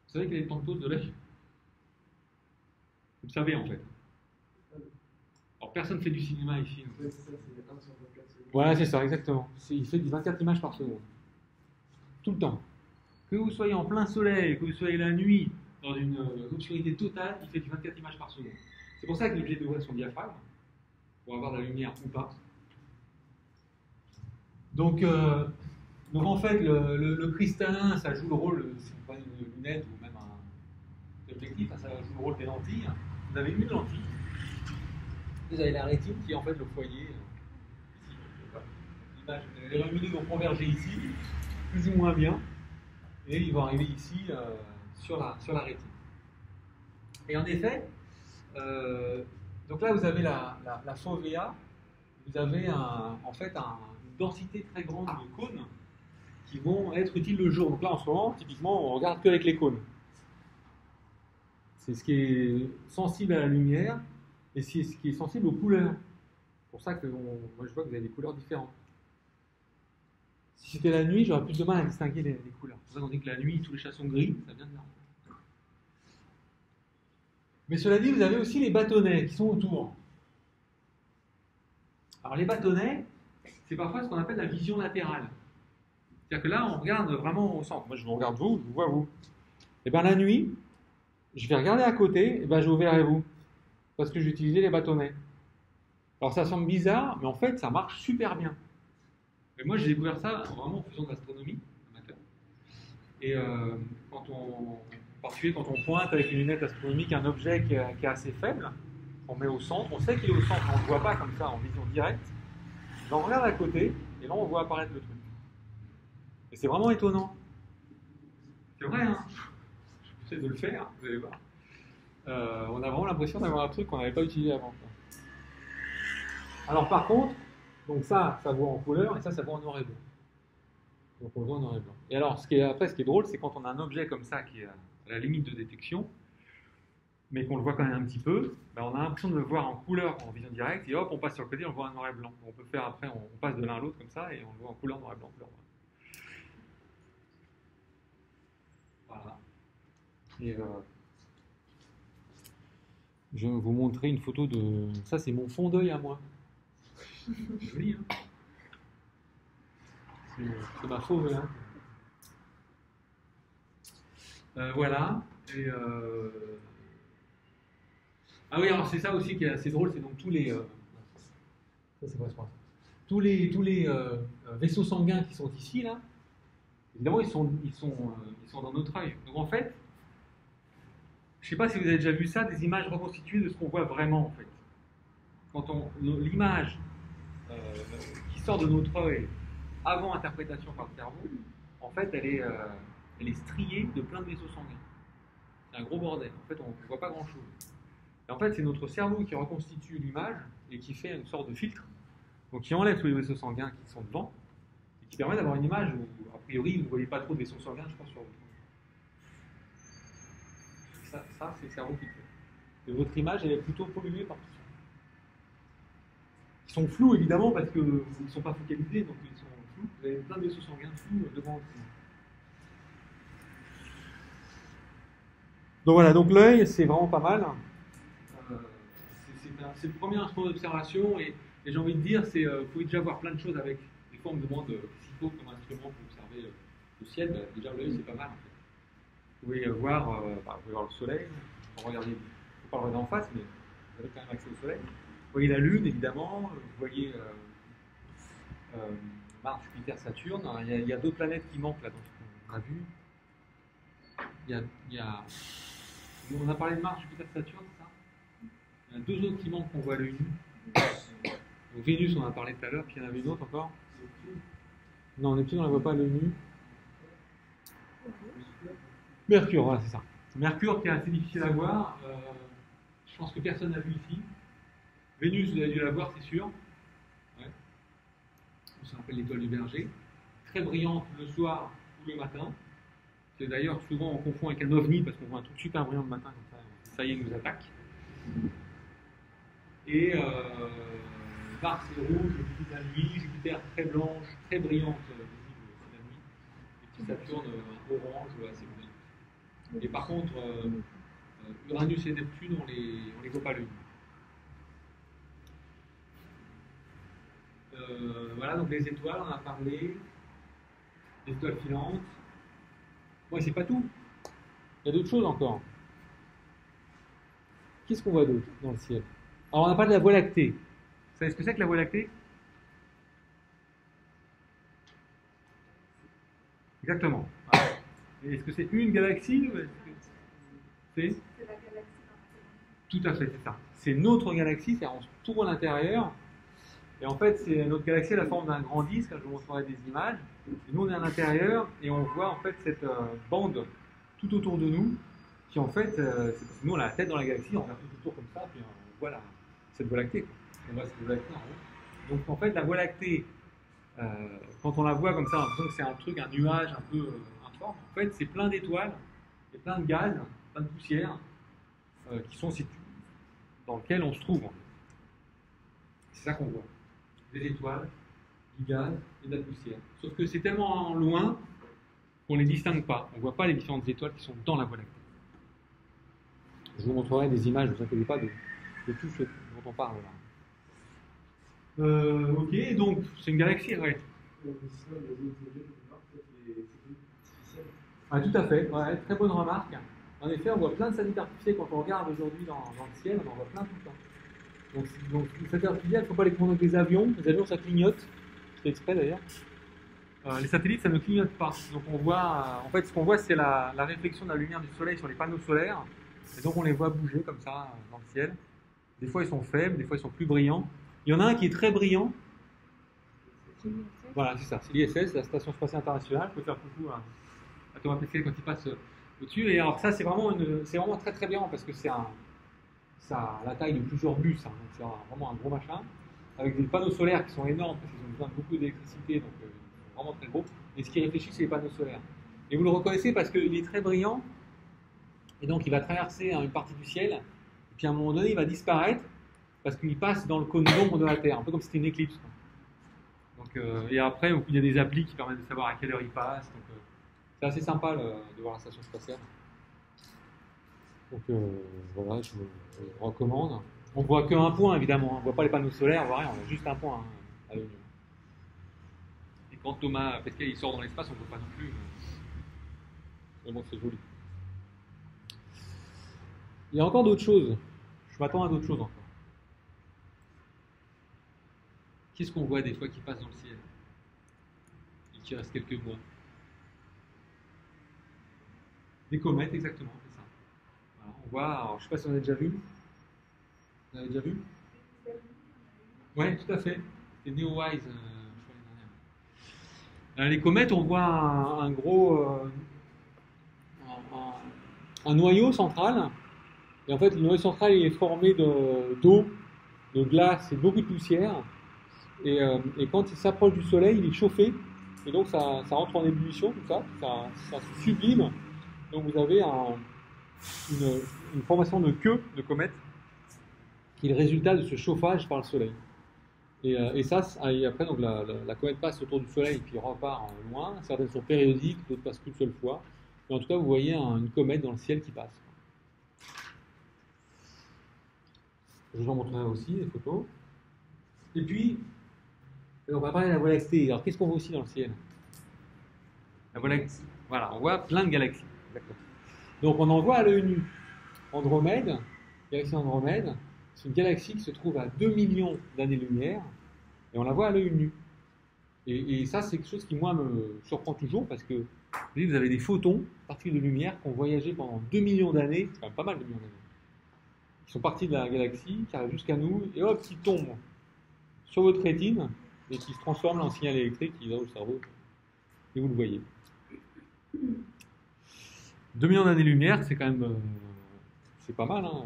Vous savez quel est le temps de pause de l'œil? Vous le savez en fait. Alors personne ne fait du cinéma ici. Voilà, c'est ça, exactement. Il fait du 24 images par seconde. Tout le temps. Que vous soyez en plein soleil, que vous soyez la nuit, dans une obscurité totale, il fait du 24 images par seconde. C'est pour ça qu'il est obligé d'ouvrir son diaphragme, pour avoir de la lumière ou pas. Donc en fait, le cristallin, ça joue le rôle, si vous prenez une lunette ou même un objectif, ça joue le rôle des lentilles. Vous avez une lentille, vous avez la rétine qui est en fait le foyer. Les lumineux vont converger ici, plus ou moins bien, et ils vont arriver ici sur la rétine. Et en effet, donc là vous avez la fovea, vous avez en fait une densité très grande de cônes qui vont être utiles le jour. Donc là en ce moment, typiquement, on regarde qu'avec les cônes. C'est ce qui est sensible à la lumière et c'est ce qui est sensible aux couleurs. C'est pour ça que moi je vois que vous avez des couleurs différentes. Si c'était la nuit, j'aurais plus de mal à distinguer les couleurs. C'est pour ça qu'on dit que la nuit, tous les chats sont gris, ça vient de là. Mais cela dit, vous avez aussi les bâtonnets qui sont autour. Alors les bâtonnets, c'est parfois ce qu'on appelle la vision latérale. C'est-à-dire que là, on regarde vraiment au centre. Moi, je vous regarde vous, je vous vois vous. Et bien la nuit, je vais regarder à côté, et ben je vous verrai vous. Parce que j'ai utilisé les bâtonnets. Alors ça semble bizarre, mais en fait, ça marche super bien. Et moi, j'ai découvert ça vraiment en faisant de l'astronomie amateur. Et quand En particulier quand on pointe avec une lunette astronomique un objet qui est assez faible, on met au centre, on sait qu'il est au centre, mais on ne le voit pas comme ça en vision directe. Là, on regarde à côté, et là on voit apparaître le truc. Et c'est vraiment étonnant. C'est vrai, hein? J'essaie de le faire, vous allez voir. On a vraiment l'impression d'avoir un truc qu'on n'avait pas utilisé avant. Alors par contre, donc ça voit en couleur, et ça voit en noir et blanc. Donc on le voit en noir et blanc. Et alors, ce qui est drôle, c'est quand on a un objet comme ça qui est à la limite de détection, mais qu'on le voit quand même un petit peu, ben on a l'impression de le voir en couleur en vision directe, et hop, on passe sur le côté, on le voit en noir et blanc. On peut faire après, on passe de l'un à l'autre comme ça, et on le voit en couleur noir et blanc. Voilà. Et je vais vous montrer une photo de... Ça, c'est mon fond d'œil à moi. Joli, hein? C'est ma fauve, hein? Voilà. Et ah oui, alors c'est ça aussi qui est assez drôle, c'est donc tous les... Ça, c'est pas ça. Tous les vaisseaux sanguins qui sont ici, là, évidemment, ils sont dans notre œil. Donc en fait, je ne sais pas si vous avez déjà vu ça, des images reconstituées de ce qu'on voit vraiment, en fait. Quand l'image qui sort de notre œil avant interprétation par le cerveau, en fait, elle est striée de plein de vaisseaux sanguins. C'est un gros bordel. En fait, on ne voit pas grand-chose. Et en fait, c'est notre cerveau qui reconstitue l'image et qui fait une sorte de filtre, donc qui enlève tous les vaisseaux sanguins qui sont devant et qui permet d'avoir une image où, a priori, vous ne voyez pas trop de vaisseaux sanguins, je pense, sur votre image. Ça c'est le cerveau qui le fait. Et votre image, elle est plutôt polluée par tout ça. Ils sont flous, évidemment, parce qu'ils ne sont pas focalisés, donc ils sont flous. Vous avez plein de vaisseaux sanguins flous devant votre image. Donc voilà, donc l'œil, c'est vraiment pas mal. C'est le premier instrument d'observation et j'ai envie de dire, vous pouvez déjà voir plein de choses avec. Des fois, on me demande s'il faut comme instrument pour observer le ciel. Déjà, l'œil, c'est pas mal en fait. Vous pouvez voir, le soleil. Regardez, il ne faut pas le regarder en face, mais vous avez quand même accès au soleil. Vous voyez la Lune, évidemment. Vous voyez Mars, Jupiter, Saturne. Il y a d'autres planètes qui manquent là dans ce qu'on a vu. On a parlé de Mars, Jupiter, Saturne, c'est ça? Il y en a deux autres qui manquent qu'on voit à l'œil nu. Donc Vénus, on en a parlé tout à l'heure, puis il y en avait une autre encore. Non, Neptune, on ne la voit pas à l'œil nu. Mercure, voilà, c'est ça. Mercure qui est assez difficile à voir. Je pense que personne n'a vu ici. Vénus, vous avez dû la voir, c'est sûr. Ouais. Ça s'appelle l'étoile du Berger. Très brillante le soir ou le matin. C'est d'ailleurs souvent on confond avec un ovni parce qu'on voit un truc super brillant le matin comme ça y est, il nous attaque. Et Mars est rouge, la nuit, Jupiter très blanche, très brillante, visible la nuit, et puis Saturne orange, assez brillant. Et par contre, Uranus et Neptune, on les voit pas l'œil. Voilà, donc les étoiles, on en a parlé, les étoiles filantes. Bon, c'est pas tout. Il y a d'autres choses encore. Qu'est-ce qu'on voit d'autre dans le ciel? Alors, on n'a pas de la Voie lactée. Vous savez ce que c'est que la Voie lactée? Exactement. Voilà. Est-ce que c'est une galaxie? C'est la galaxie. Tout à fait, c'est ça. C'est notre galaxie, c'est-à-dire on se tourne à l'intérieur. Et en fait, notre galaxie a la forme d'un grand disque. Je vous montrerai des images. Et nous, on est à l'intérieur et on voit en fait cette bande tout autour de nous qui en fait, c'est parce que nous, on a la tête dans la galaxie, on regarde tout autour comme ça, puis on voit cette Voie lactée. On voit cette Voie lactée en haut. Donc en fait, la Voie lactée, quand on la voit comme ça, on a l'impression que c'est un truc, un nuage un peu informe. En fait, c'est plein d'étoiles et plein de gaz, plein de poussières qui sont situées dans lequel on se trouve. C'est ça qu'on voit. Des étoiles, du gaz et de la poussière. Sauf que c'est tellement loin qu'on ne les distingue pas. On ne voit pas les différentes étoiles qui sont dans la Voie lactée. Je vous montrerai des images, ne vous inquiétez pas, de tout ce dont on parle là. Ok, donc c'est une galaxie, ouais. Ah, tout à fait, ouais, très bonne remarque. En effet, on voit plein de satellites artificiels quand on regarde aujourd'hui dans le ciel, on en voit plein tout le temps. Donc les satellites artificiels, il ne faut pas les prendre avec des avions. Les avions, ça clignote. C'est exprès d'ailleurs. les satellites, ça ne clignote pas. Donc on voit, en fait, ce qu'on voit, c'est la réflexion de la lumière du soleil sur les panneaux solaires. Et donc on les voit bouger comme ça dans le ciel. Des fois ils sont faibles, des fois ils sont plus brillants. Il y en a un qui est très brillant. Voilà, c'est ça, c'est l'ISS, la Station Spatiale Internationale. Je peux faire coucou à Thomas Pesquet quand il passe au-dessus. Et alors ça, c'est vraiment très très brillant parce que ça a la taille de plusieurs bus. Hein. Donc c'est vraiment un gros machin. Avec des panneaux solaires qui sont énormes parce qu'ils ont besoin de beaucoup d'électricité, donc ils sont vraiment très gros. Et ce qui réfléchit, c'est les panneaux solaires. Et vous le reconnaissez parce qu'il est très brillant. Et donc il va traverser une partie du ciel. Et puis à un moment donné, il va disparaître parce qu'il passe dans le cône d'ombre de la Terre, un peu comme si c'était une éclipse. Donc, et après, il y a des applis qui permettent de savoir à quelle heure il passe. Donc, c'est assez sympa de voir la station spatiale. Donc voilà, je vous recommande. On ne voit qu'un point évidemment, on ne voit pas les panneaux solaires, on voit rien, on a juste un point à l'œil nu. Et quand Thomas Pesquet il sort dans l'espace, on ne voit pas non plus. Mais bon, c'est joli. Il y a encore d'autres choses. Je m'attends à d'autres choses encore. Qu'est-ce qu'on voit des fois qui passe dans le ciel et qui reste quelques mois? Des comètes, exactement, c'est ça. Voilà, on voit, alors, je ne sais pas si on a déjà vu. Vous avez déjà vu? Oui, tout à fait. C'était Neowise, je crois, l'année dernière. Les comètes, on voit un gros. Un noyau central. Et en fait, le noyau central il est formé d'eau, de glace et de beaucoup de poussière. Et quand il s'approche du soleil, il est chauffé. Et donc, ça rentre en ébullition, tout ça. Ça se sublime. Donc, vous avez une formation de queue de comète qui est le résultat de ce chauffage par le soleil. Et ça, et après, donc, la comète passe autour du soleil et puis repart loin. Certaines sont périodiques, d'autres passent qu'une seule fois. Mais en tout cas, vous voyez une comète dans le ciel qui passe. Je vous en montrerai aussi des photos. Et puis, on va parler de la Voie lactée. Alors, qu'est-ce qu'on voit aussi dans le ciel? La Voie lactée. Voilà, on voit plein de galaxies. Exactement. Donc, on en voit à l'œil nu. Andromède, galaxie Andromède, c'est une galaxie qui se trouve à 2 millions d'années-lumière, et on la voit à l'œil nu. Et ça, c'est quelque chose qui, moi, me surprend toujours, parce que vous avez des photons, particules de lumière, qui ont voyagé pendant 2 millions d'années, c'est quand même pas mal de millions d'années, qui sont partis de la galaxie, qui arrivent jusqu'à nous, et hop, qui tombent sur votre rétine, et qui se transforment en signal électrique qui va au cerveau, et vous le voyez. 2 millions d'années-lumière, c'est quand même... c'est pas mal, hein.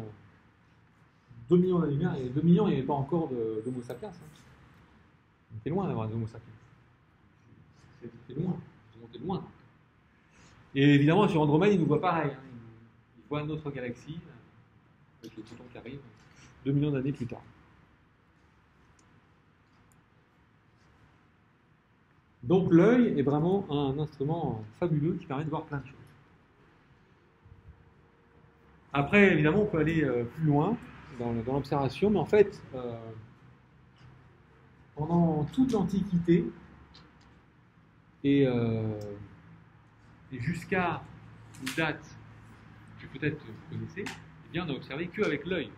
2 millions d'années-lumière, et 2 millions, il n'y avait pas encore d'Homo sapiens. Hein. On était loin d'avoir d'Homo sapiens. C'était loin, on était loin. Et évidemment, sur Andromède, il nous voit pareil. Hein. Il voit notre galaxie, avec les photons qui arrivent, 2 millions d'années plus tard. Donc l'œil est vraiment un instrument fabuleux qui permet de voir plein de choses. Après, évidemment, on peut aller plus loin dans l'observation, mais en fait, pendant toute l'Antiquité et jusqu'à une date que peut-être vous connaissez, eh bien, on n'a observé qu'avec l'œil.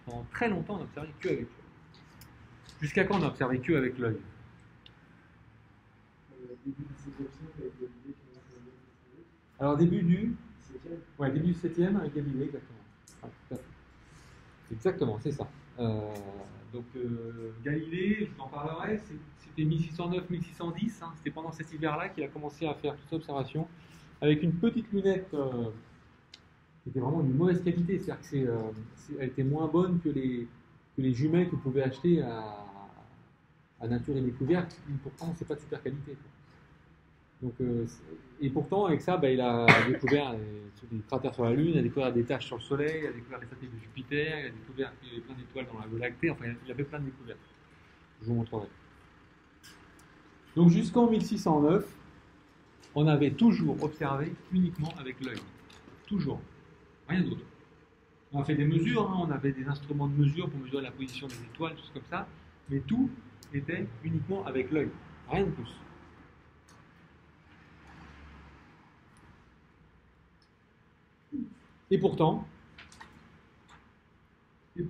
Pendant très longtemps, on n'a observé qu'avec l'œil. Jusqu'à quand on n'a observé qu'avec l'œil? Début du 16e siècle avec Galilée qui a observé. Alors, début du 7e. Ouais, début du 7e avec Galilée, exactement. Ouais, tout à fait. Exactement, c'est ça. Donc, Galilée, je vous en parlerai, c'était 1609-1610, hein, c'était pendant cet hiver-là qu'il a commencé à faire toutes ces observations, avec une petite lunette qui était vraiment d'une mauvaise qualité, c'est-à-dire qu'elle était moins bonne que les jumelles que vous pouvez acheter à Nature et Découverte, mais pourtant, c'est pas de super qualité. Quoi. Donc, et pourtant, avec ça, il a découvert des cratères sur la Lune, il a découvert des taches sur le Soleil, il a découvert les satellites de Jupiter, il a découvert qu'il y avait plein d'étoiles dans la Voie lactée, enfin, il avait plein de découvertes. Je vous montrerai. Donc, jusqu'en 1609, on avait toujours observé uniquement avec l'œil. Toujours. Rien d'autre. On a fait des mesures, hein, on avait des instruments de mesure pour mesurer la position des étoiles, tout comme ça, mais tout était uniquement avec l'œil. Rien de plus. Et pourtant, ils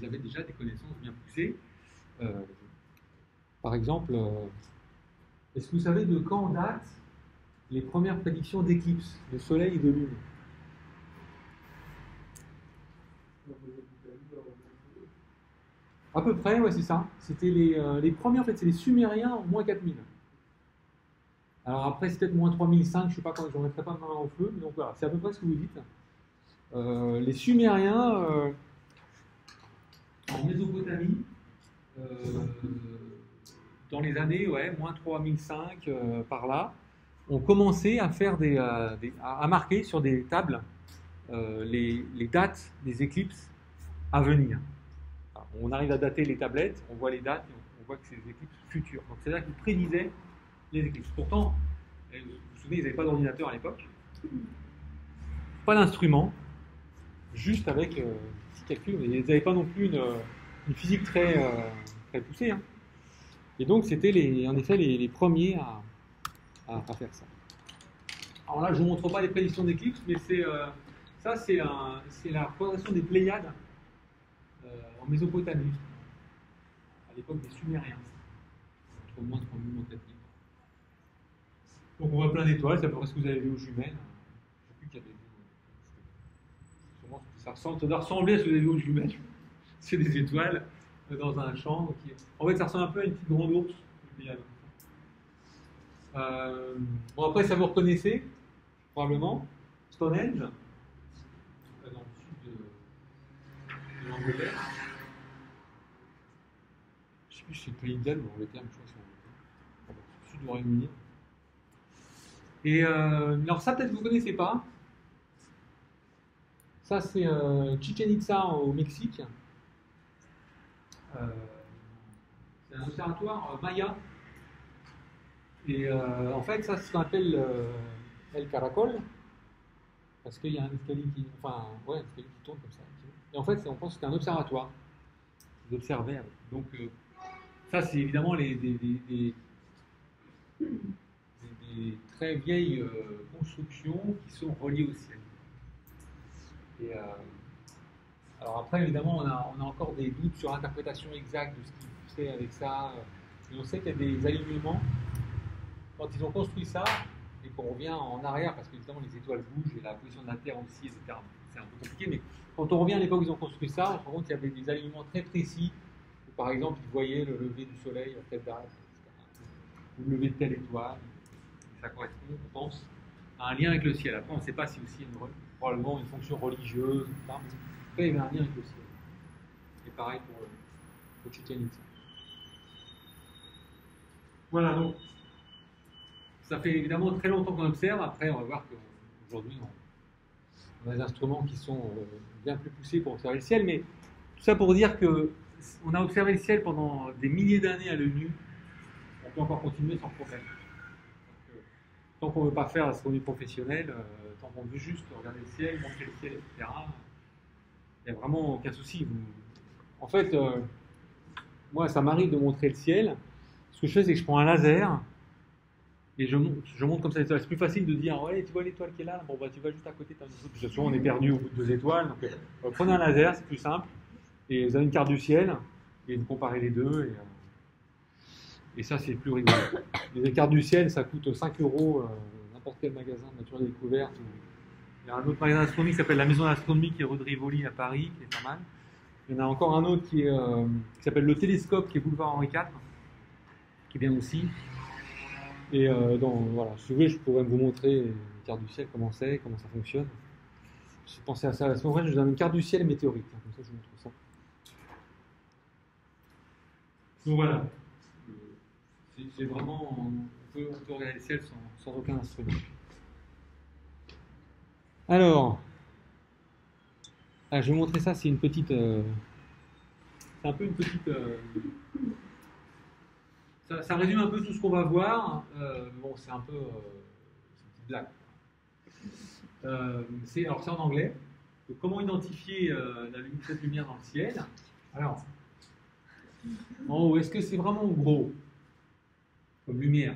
avaient déjà des connaissances bien poussées. Par exemple, est-ce que vous savez de quand datent les premières prédictions d'éclipses de soleil et de lune? À peu près, ouais, c'est ça. C'était les premiers, en fait, c'est les Sumériens en moins 4000. Alors après, c'est peut-être moins 3005, je ne sais pas quand, je ne mettrai pas ma main au feu, mais donc voilà, c'est à peu près ce que vous dites. Les Sumériens, en Mésopotamie, dans les années, ouais, moins 3005, par là, ont commencé à faire à marquer sur des tables les dates des éclipses à venir. Alors, on arrive à dater les tablettes, on voit les dates, et on voit que c'est des éclipses futures. Donc c'est là qu'ils prédisaient les éclipses. Pourtant, vous vous souvenez, ils n'avaient pas d'ordinateur à l'époque, pas d'instrument, juste avec petit calcul. Ils n'avaient pas non plus une physique très poussée. Hein. Et donc c'était en effet les premiers à faire ça. Alors là, je ne vous montre pas les prédictions d'éclipses, mais ça c'est la représentation des Pléiades en Mésopotamie, à l'époque des Sumériens, entre moins 3000 et 4000. Donc on voit plein d'étoiles, c'est à peu près ce que vous avez vu aux jumelles. Je ne sais plus qu'il y avait ça doit ressembler à ce que vous avez vu aux jumelles. C'est des étoiles dans un champ. En fait, ça ressemble un peu à une petite grande ours. Bon, après, ça vous reconnaissez, probablement. Stonehenge, dans le sud de l'Angleterre. Je ne sais plus si c'est Pays-de-Galles ou Angleterre, mais je crois que c'est Angleterre. Sud du Royaume-Uni. Et alors ça, peut-être que vous ne connaissez pas. Ça, c'est Chichen Itza au Mexique. C'est un observatoire Maya. Et en fait, ça, c'est ce qu'on appelle El Caracol. Parce qu'il y a un escalier qui tourne comme ça. Et en fait, on pense que c'est un observatoire. Vous observez. Donc, ça, c'est évidemment des très vieilles constructions qui sont reliées au ciel. Et, alors après, évidemment, on a encore des doutes sur l'interprétation exacte de ce qu'ils fait avec ça. Et on sait qu'il y a des alignements. Quand ils ont construit ça, et qu'on revient en arrière, parce que évidemment les étoiles bougent et la position de la Terre aussi, etc. C'est un peu compliqué, mais quand on revient à l'époque où ils ont construit ça, on se rend compte qu'il y avait des alignements très précis. Par exemple, ils voyaient le lever du soleil à telle date, etc. Ou le lever de telle étoile. Ça correspond, on pense, à un lien avec le ciel. Après, on ne sait pas si aussi il y a probablement une fonction religieuse, etc. Mais après, il y avait un lien avec le ciel. Et pareil pour Chichen Itza. Voilà, donc, ça fait évidemment très longtemps qu'on observe. Après, on va voir qu'aujourd'hui, on a des instruments qui sont bien plus poussés pour observer le ciel. Mais tout ça pour dire qu'on a observé le ciel pendant des milliers d'années à l'œil nu. On peut encore continuer sans problème. Tant qu'on ne veut pas faire l'astronomie professionnelle, tant qu'on veut juste regarder le ciel, montrer le ciel, etc., il n'y a vraiment aucun souci. En fait, moi, ça m'arrive de montrer le ciel. Ce que je fais, c'est que je prends un laser et je monte comme ça l'étoile. C'est plus facile de dire, ouais, tu vois l'étoile qui est là, bon, bah, tu vas juste à côté, tu as une autre. Puis souvent, on est perdu au bout de 2 étoiles. Donc, prenez un laser, c'est plus simple. Et vous avez une carte du ciel et vous comparez les deux. Et ça, c'est plus rigolo. Les cartes du ciel, ça coûte 5 €, n'importe quel magasin de nature et découverte. Il y a un autre magasin d'astronomie qui s'appelle la Maison d'Astronomie, qui est rue de Rivoli à Paris, qui est pas mal. Il y en a encore un autre qui s'appelle le Télescope, qui est boulevard Henri IV, qui est bien aussi. Et voilà, si vous voulez, je pourrais vous montrer les cartes du ciel, comment ça fonctionne. J'ai pensé à ça la semaine prochaine, je vous donne une carte du ciel météorique. Comme ça, je vous montre ça. Donc voilà. C'est vraiment, on peut regarder le ciel sans aucun instrument. Alors, je vais vous montrer ça, c'est une petite... c'est un peu une petite... ça résume un peu tout ce qu'on va voir. Bon, c'est un peu... c'est une petite blague. C'est en anglais. Donc, comment identifier cette lumière dans le ciel? Alors, en haut, est-ce que c'est vraiment gros comme lumière,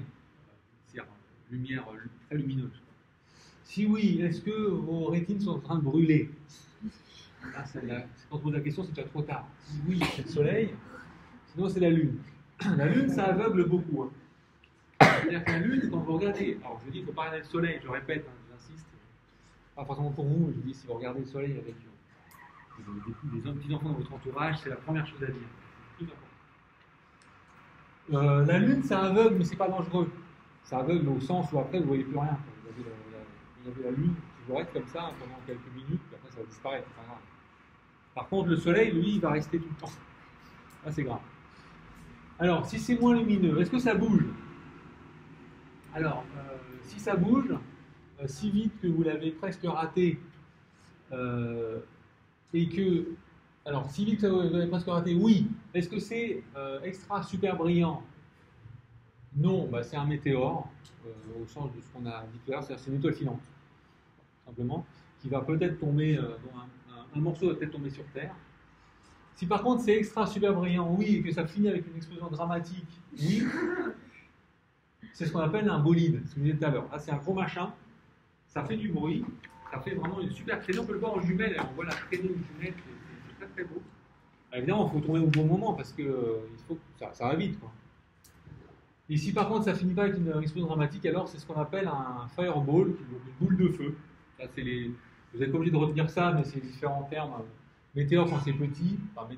c'est-à-dire lumière très lumineuse? Si oui, est-ce que vos rétines sont en train de brûler? Là, quand on pose la question, c'est déjà trop tard. Si oui, c'est le soleil, sinon c'est la lune. La Lune, ça aveugle beaucoup. Hein. C'est-à-dire que la Lune, quand vous regardez, alors je dis, il ne faut pas regarder le Soleil, je répète, hein, j'insiste, pas forcément pour vous, je dis, si vous regardez le Soleil avec des petits-enfants dans votre entourage, c'est la première chose à dire. Tout important. La Lune, ça aveugle, mais c'est pas dangereux. Ça aveugle au sens où après, vous ne voyez plus rien. Vous avez la Lune qui va être comme ça pendant quelques minutes, puis après, ça va disparaître, c'est pas grave. Par contre, le Soleil, lui, il va rester tout le temps. Là, c'est grave. Alors, si c'est moins lumineux, est-ce que ça bouge? Alors, si ça bouge, si vite que vous l'avez presque raté, et que... Alors, si vite que vous l'avez presque raté, oui. Est-ce que c'est extra super brillant? Non, bah, c'est un météore, au sens de ce qu'on a dit tout à l'heure, c'est une étoile filante, simplement, qui va peut-être tomber, un morceau va peut-être tomber sur Terre. Si par contre c'est extra super brillant, oui, et que ça finit avec une explosion dramatique, oui, c'est ce qu'on appelle un bolide, ce que je disais tout à l'heure. Là, c'est un gros machin, ça fait du bruit, ça fait vraiment une super traînée, on peut le voir en jumelle, on voit la traînée d'une jumelle, c'est très très beau. Alors, évidemment, il faut tourner au bon moment parce que il faut que ça va vite, quoi. Et si par contre ça finit pas avec une explosion dramatique, alors c'est ce qu'on appelle un fireball, une boule de feu. Là, vous n'êtes pas obligé de retenir ça, mais c'est différents termes. Météore quand c'est petit, enfin,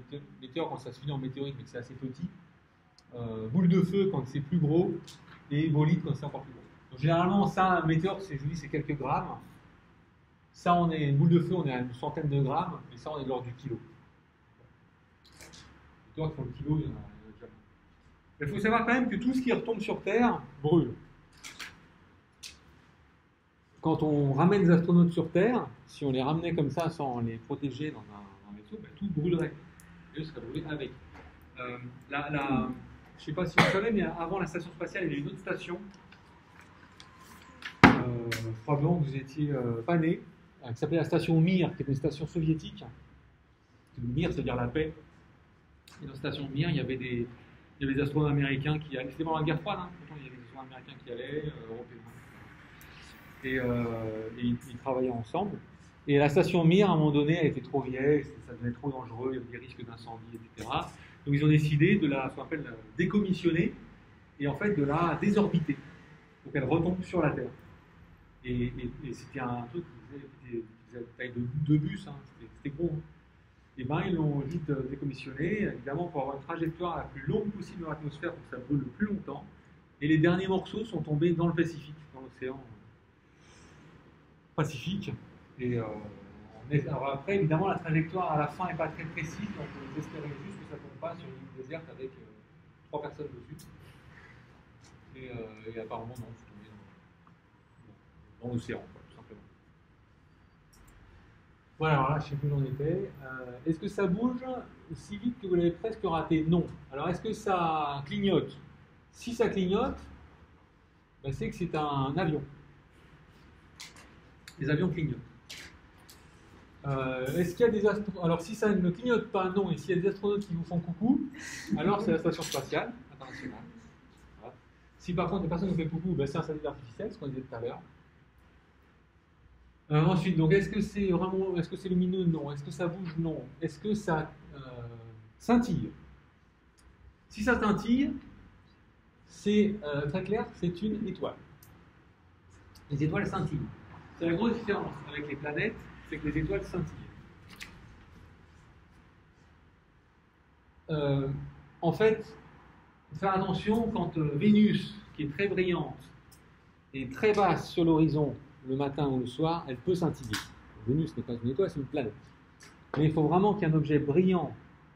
météore quand ça se finit en météorite, mais que c'est assez petit. Boule de feu quand c'est plus gros, et bolide quand c'est encore plus gros. Donc, généralement, ça, un météore, je vous dis, c'est quelques grammes. Ça, une boule de feu, on est à une centaine de grammes, et ça, on est de l'ordre du kilo. Les météores qui font le kilo, il y en a déjà. Il faut savoir quand même que tout ce qui retombe sur Terre brûle. Quand on ramène les astronautes sur Terre, si on les ramenait comme ça sans les protéger dans un vaisseau, ben, tout brûlerait. Et eux seraient brûlés avec. Je ne sais pas si vous savez, mais avant la station spatiale, il y avait une autre station. Probablement que vous n'étiez pas né, qui s'appelait la station Mir, qui était une station soviétique. Mir, c'est-à-dire la paix. Et dans la station Mir, il y avait des astronautes américains qui allaient. C'était pendant la guerre froide, hein. Pourtant, il y avait des astronautes américains qui allaient, européens. Et ils travaillaient ensemble. Et la station Mir, à un moment donné, elle était trop vieille, ça devenait trop dangereux, il y avait des risques d'incendie, etc. Donc ils ont décidé de ce qu'on appelle la décommissionner et en fait de la désorbiter. Donc elle retombe sur la Terre. Et c'était un truc qui faisait la taille de 2 bus, hein. C'était gros. Et bien ils l'ont vite décommissionné, évidemment pour avoir une trajectoire la plus longue possible dans l'atmosphère pour que ça brûle le plus longtemps. Et les derniers morceaux sont tombés dans le Pacifique, dans l'océan Pacifique. Et alors après, évidemment, la trajectoire à la fin n'est pas très précise, donc vous espérez juste que ça ne tombe pas sur une île déserte avec 3 personnes dessus. Et apparemment, non, c'est tombé dans l'océan, tout simplement. Voilà, alors là, je ne sais plus où j'en étais. Est-ce que ça bouge si vite que vous l'avez presque raté? Non. Alors, est-ce que ça clignote? Si ça clignote, ben, c'est que c'est un avion. Les avions clignotent. Est-ce qu'il y a des astronautes? Alors, si ça ne clignote pas, non. Et s'il y a des astronautes qui vous font coucou, alors c'est la station spatiale internationale. Voilà. Si par contre, les personnes vous font coucou, ben, c'est un satellite artificiel, ce qu'on disait tout à l'heure. Ensuite, donc, est-ce que c'est lumineux? Non. Est-ce que ça bouge? Non. Est-ce que ça scintille? Si ça scintille, c'est très clair, c'est une étoile. Les étoiles scintillent. C'est la grosse différence avec les planètes, c'est que les étoiles scintillent. En fait, il faut faire attention quand Vénus, qui est très brillante, est très basse sur l'horizon le matin ou le soir, elle peut scintiller. Vénus n'est pas une étoile, c'est une planète. Mais il faut vraiment qu'il y ait un objet brillant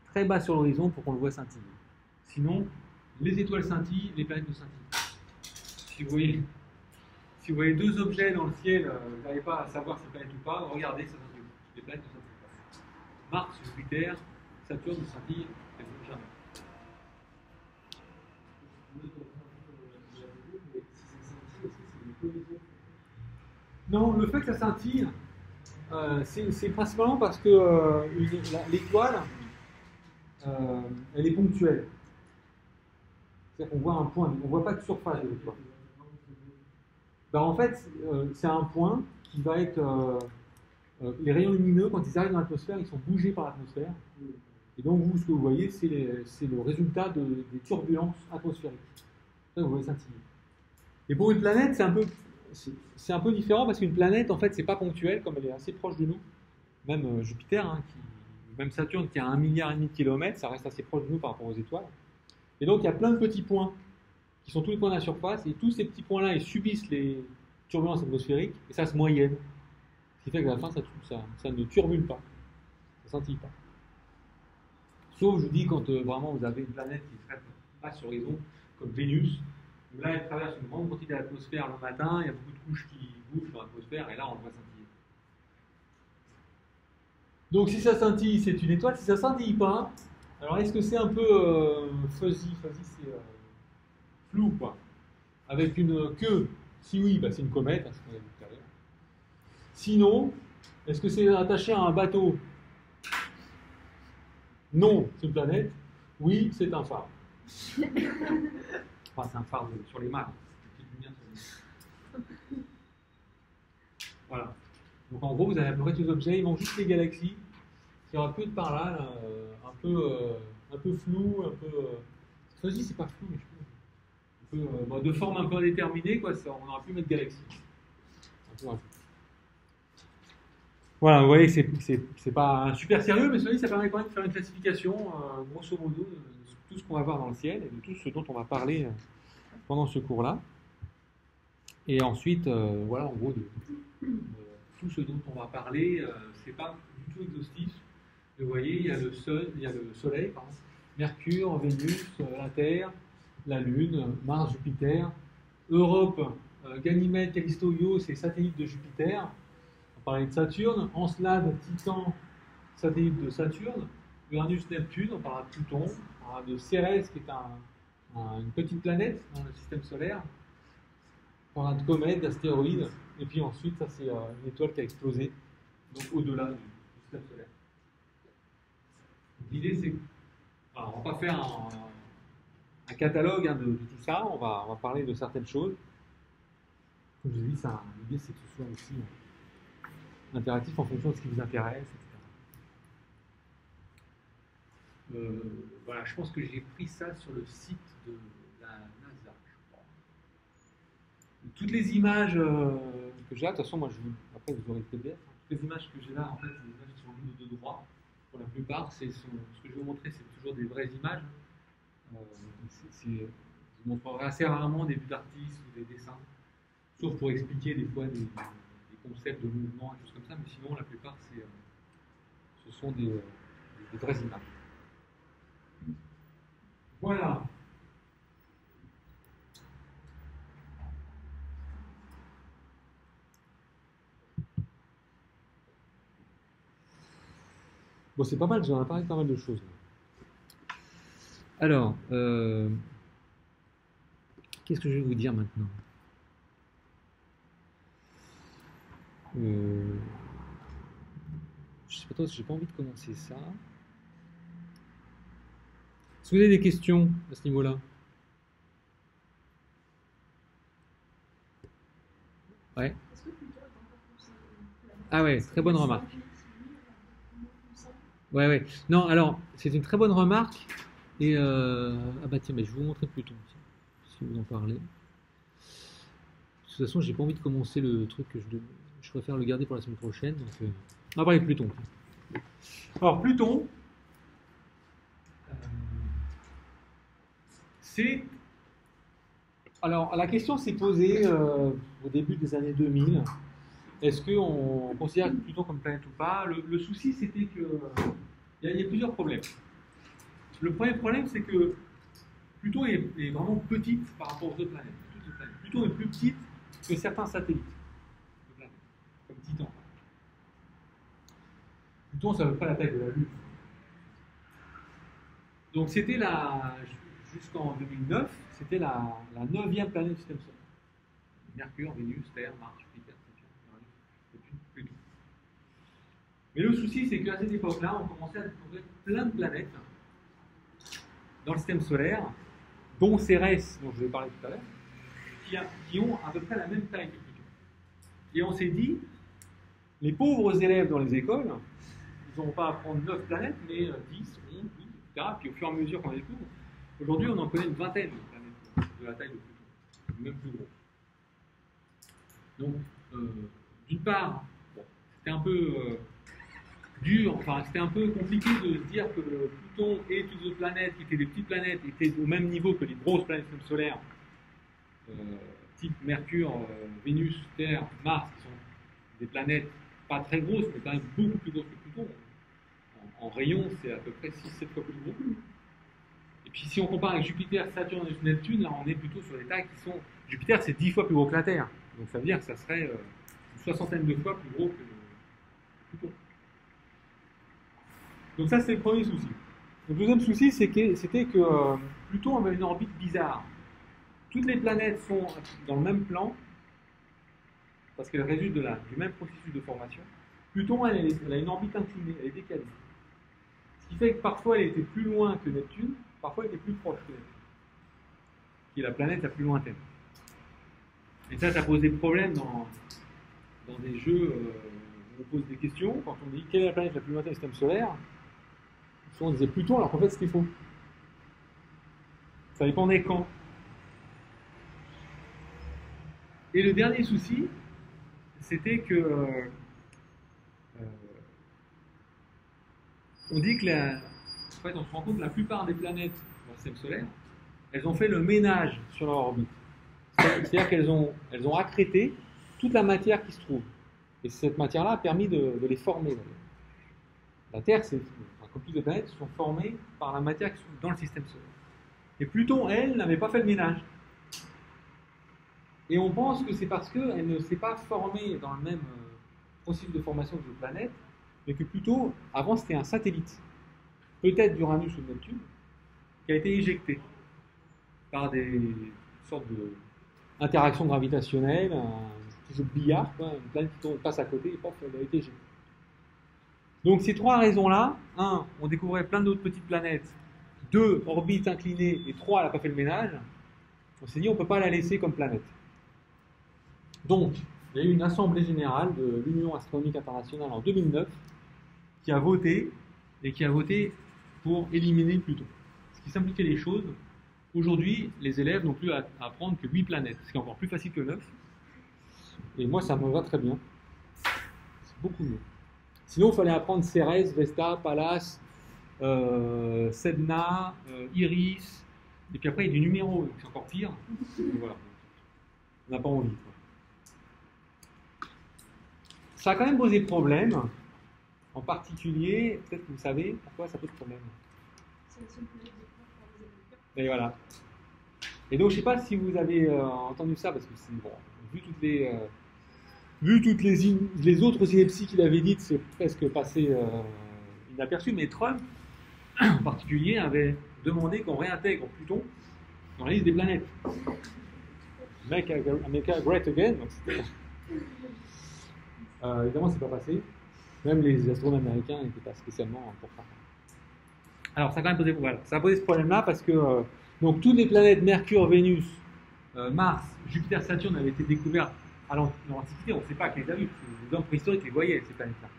très bas sur l'horizon pour qu'on le voit scintiller. Sinon, les étoiles scintillent, les planètes ne scintillent pas. Si vous voyez 2 objets dans le ciel, vous n'arrivez pas à savoir si c'est planète ou pas, regardez, ça scintille. Les planètes ne scintillent pas. Mars, Jupiter, Saturne ne scintillent jamais. Non, le fait que ça scintille, c'est principalement parce que l'étoile, elle est ponctuelle. C'est-à-dire qu'on voit un point, on ne voit pas de surface de l'étoile. Ben, en fait, c'est un point qui va être... les rayons lumineux, quand ils arrivent dans l'atmosphère, ils sont bougés par l'atmosphère. Et donc, vous, ce que vous voyez, c'est le résultat des turbulences atmosphériques. Ça, vous voyez scintiller. Et pour une planète, c'est un peu différent parce qu'une planète, en fait, c'est pas ponctuel, comme elle est assez proche de nous. Même Jupiter, hein, même Saturne, qui a 1,5 milliard de kilomètres, ça reste assez proche de nous par rapport aux étoiles. Et donc, il y a plein de petits points qui sont tous les points de la surface, et tous ces petits points-là, ils subissent les turbulences atmosphériques, et ça se moyenne. Ce qui fait qu'à la fin, ça ne turbule pas, ça scintille pas. Sauf, je vous dis, quand vraiment vous avez une planète qui serait pas sur l'horizon, comme Vénus, où là, elle traverse une grande quantité d'atmosphère le matin, il y a beaucoup de couches qui bougent dans l'atmosphère, et là, on le voit scintiller. Donc, si ça scintille, c'est une étoile. Si ça scintille pas, alors est-ce que c'est un peu fuzzy, c'est flou, quoi. Avec une queue, si oui, bah, c'est une comète, hein, ce qu'on a vu tout à l'heure. Sinon, est-ce que c'est attaché à un bateau? Non, c'est une planète. Oui, c'est un phare. Enfin, c'est un phare sur les mâts. Voilà. Donc en gros, vous avez à peu près tous les objets, il manque juste les galaxies. Il y aura peu de par là, un peu flou, un peu. Fuzzy, c'est pas flou, mais je trouve. De forme un peu indéterminée, quoi, on aurait pu mettre galaxies. Voilà, vous voyez, c'est pas super sérieux, mais cela dit, ça permet quand même de faire une classification, grosso modo, de tout ce qu'on va voir dans le ciel et de tout ce dont on va parler pendant ce cours-là. Et ensuite, voilà, en gros, tout ce dont on va parler, c'est pas du tout exhaustif. Vous voyez, il y a le Soleil, pardon, Mercure, Vénus, la Terre, la Lune, Mars, Jupiter, Europe, Ganymède, Callisto, Io, c'est satellites de Jupiter. On parlait de Saturne, Encelade, Titan, satellite de Saturne, Uranus, Neptune, on parlera de Pluton, on parlera de Cérès, qui est une petite planète dans le système solaire, on parlera de comètes, d'astéroïdes, et puis ensuite, ça c'est une étoile qui a explosé, donc au-delà du système solaire. L'idée c'est, alors, on va pas faire un catalogue de tout ça, on va parler de certaines choses. Comme je vous ai dit, l'idée c'est que ce soit aussi interactif en fonction de ce qui vous intéresse, etc. Voilà, je pense que j'ai pris ça sur le site de la NASA, je crois. Toutes les images que j'ai là, de toute façon, moi, après vous aurez le PDF, hein, toutes les images que j'ai là, en fait, c'est des images qui sont vues de droit. Pour la plupart, ce que je vais vous montrer, c'est toujours des vraies images. Je vous montrerai assez rarement des vues d'artistes ou des dessins, sauf pour expliquer des fois des concepts de mouvement, des choses comme ça, mais sinon, la plupart, ce sont des vraies images. Voilà. Bon, c'est pas mal, j'en ai parlé de pas mal de choses. Alors, qu'est-ce que je vais vous dire maintenant? Je sais pas trop, j'ai pas envie de commencer ça. Est-ce que vous avez des questions à ce niveau-là? Ouais. Ah ouais, très bonne remarque. Ouais. Non, alors, c'est une très bonne remarque. Et ah bah tiens, mais je vais vous montrer Pluton, si vous en parlez. De toute façon, j'ai pas envie de commencer le truc que je préfère le garder pour la semaine prochaine. Donc, on va parler de Pluton. Alors, Pluton, c'est. Alors, la question s'est posée au début des années 2000. Est-ce qu'on considère Pluton comme planète ou pas? Le souci, c'était que. Il y a plusieurs problèmes. Le premier problème, c'est que Pluton est vraiment petite par rapport aux autres planètes. Pluton est plus petite que certains satellites de planètes, comme Titan. Pluton, c'est à peu près la taille de la Lune. Donc c'était jusqu'en 2009, c'était la 9e planète du système solaire. Mercure, Vénus, Terre, Mars, Jupiter, Saturne, Pluton. Mais le souci, c'est qu'à cette époque-là, on commençait à découvrir plein de planètes dans le système solaire, dont Cérès, dont je vous ai parlé tout à l'heure, qui ont à peu près la même taille que Pluton. Et on s'est dit, les pauvres élèves dans les écoles, ils n'auront pas à prendre 9 planètes, mais 10, 11, 12, etc. Puis au fur et à mesure qu'on découvre, aujourd'hui on en connaît une vingtaine de planètes de la taille de Pluton, même plus gros. Donc, d'une part, bon, c'était un peu dur, enfin c'était un peu compliqué de se dire que Pluton et toutes les autres planètes, qui étaient des petites planètes, étaient au même niveau que les grosses planètes solaires, type Mercure, Vénus, Terre, Mars, qui sont des planètes pas très grosses, mais quand même beaucoup plus grosses que Pluton. En rayon, c'est à peu près 6-7 fois plus gros. Et puis si on compare avec Jupiter, Saturne et Neptune, là on est plutôt sur des tailles qui sont... Jupiter c'est 10 fois plus gros que la Terre. Donc ça veut dire que ça serait une soixantaine de fois plus gros que Pluton. Donc ça c'est le premier souci. Le deuxième souci c'était que Pluton avait une orbite bizarre. Toutes les planètes sont dans le même plan, parce qu'elles résultent du même processus de formation. Pluton, elle a une orbite inclinée, elle est décalée. Ce qui fait que parfois elle était plus loin que Neptune, parfois elle était plus proche que Neptune, qui est la planète la plus lointaine. Et ça pose des problèmes dans des jeux où on pose des questions. Quand on dit quelle est la planète la plus lointaine du système solaire, souvent on disait Pluton, alors qu'en fait c'était faux. Ça dépendait quand. Et le dernier souci, c'était que on dit que en fait, on se rend compte que la plupart des planètes dans le système solaire, elles ont fait le ménage sur leur orbite. C'est-à-dire qu'elles ont accrété toute la matière qui se trouve. Et cette matière-là a permis de les former. La Terre, comme toutes les planètes, sont formées par la matière qui se trouve dans le système solaire. Et Pluton, elle, n'avait pas fait le ménage. Et on pense que c'est parce qu'elle ne s'est pas formée dans le même processus de formation que les planètes, mais que plutôt, avant, c'était un satellite, peut-être d'Uranus ou de Neptune, qui a été éjecté par des sortes d'interactions gravitationnelles, un petit jeu de billard, quoi, une planète qui passe à côté et paf, elle a été éjectée. Donc ces trois raisons-là, 1, on découvrait plein d'autres petites planètes, 2, orbite inclinée, et 3, elle n'a pas fait le ménage, on s'est dit on ne peut pas la laisser comme planète. Donc, il y a eu une assemblée générale de l'Union astronomique internationale en 2009 qui a voté pour éliminer Pluton. Ce qui simplifiait les choses. Aujourd'hui, les élèves n'ont plus à apprendre que 8 planètes, ce qui est encore plus facile que 9. Et moi, ça me va très bien. C'est beaucoup mieux. Sinon, il fallait apprendre Cérès, Vesta, Pallas, Sedna, Iris, et puis après, il y a du numéro, donc c'est encore pire. Et voilà. On n'a pas envie, quoi. Ça a quand même posé problème, en particulier, peut-être que vous savez pourquoi ça pose problème. C'est la seule planète découverte par les Américains. Et voilà. Et donc, je ne sais pas si vous avez entendu ça, parce que c'est bon, vu toutes les autres inepties qu'il avait dites, c'est presque passé inaperçu, mais Trump, en particulier, avait demandé qu'on réintègre Pluton dans la liste des planètes. Make America Great Again, donc c'était... évidemment, c'est pas passé. Même les astronomes américains n'étaient pas spécialement pour ça. Alors, ça a quand même posé, voilà, ça a posé ce problème-là parce que donc toutes les planètes Mercure, Vénus, Mars, Jupiter, Saturne avaient été découvertes à l'Antiquité. On ne sait pas qui les a vues. Les hommes préhistoriques les voyaient, ces planètes-là.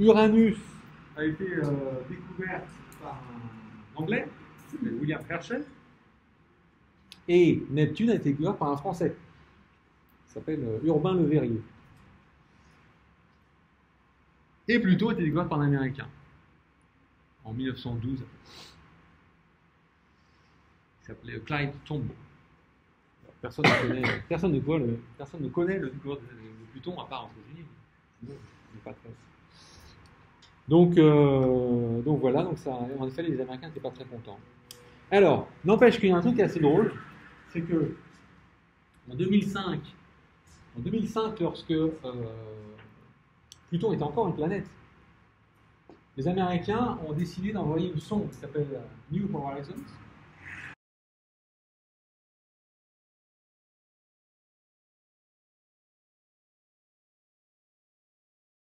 Uranus a été découverte par un Anglais, William Herschel, et Neptune a été découverte par un Français. Il s'appelle Urbain Le Verrier. Et Pluton a été découvert par un Américain en 1912. Il s'appelait Clyde Tombaugh. Personne ne connaît le découvreur de Pluton à part aux États-Unis. Sinon, il n'est pas très. Donc voilà, donc ça, en effet, les Américains n'étaient pas très contents. Alors, n'empêche qu'il y a un truc assez drôle, c'est que en 2005, lorsque Pluton était encore une planète, les Américains ont décidé d'envoyer une sonde qui s'appelle New Horizons,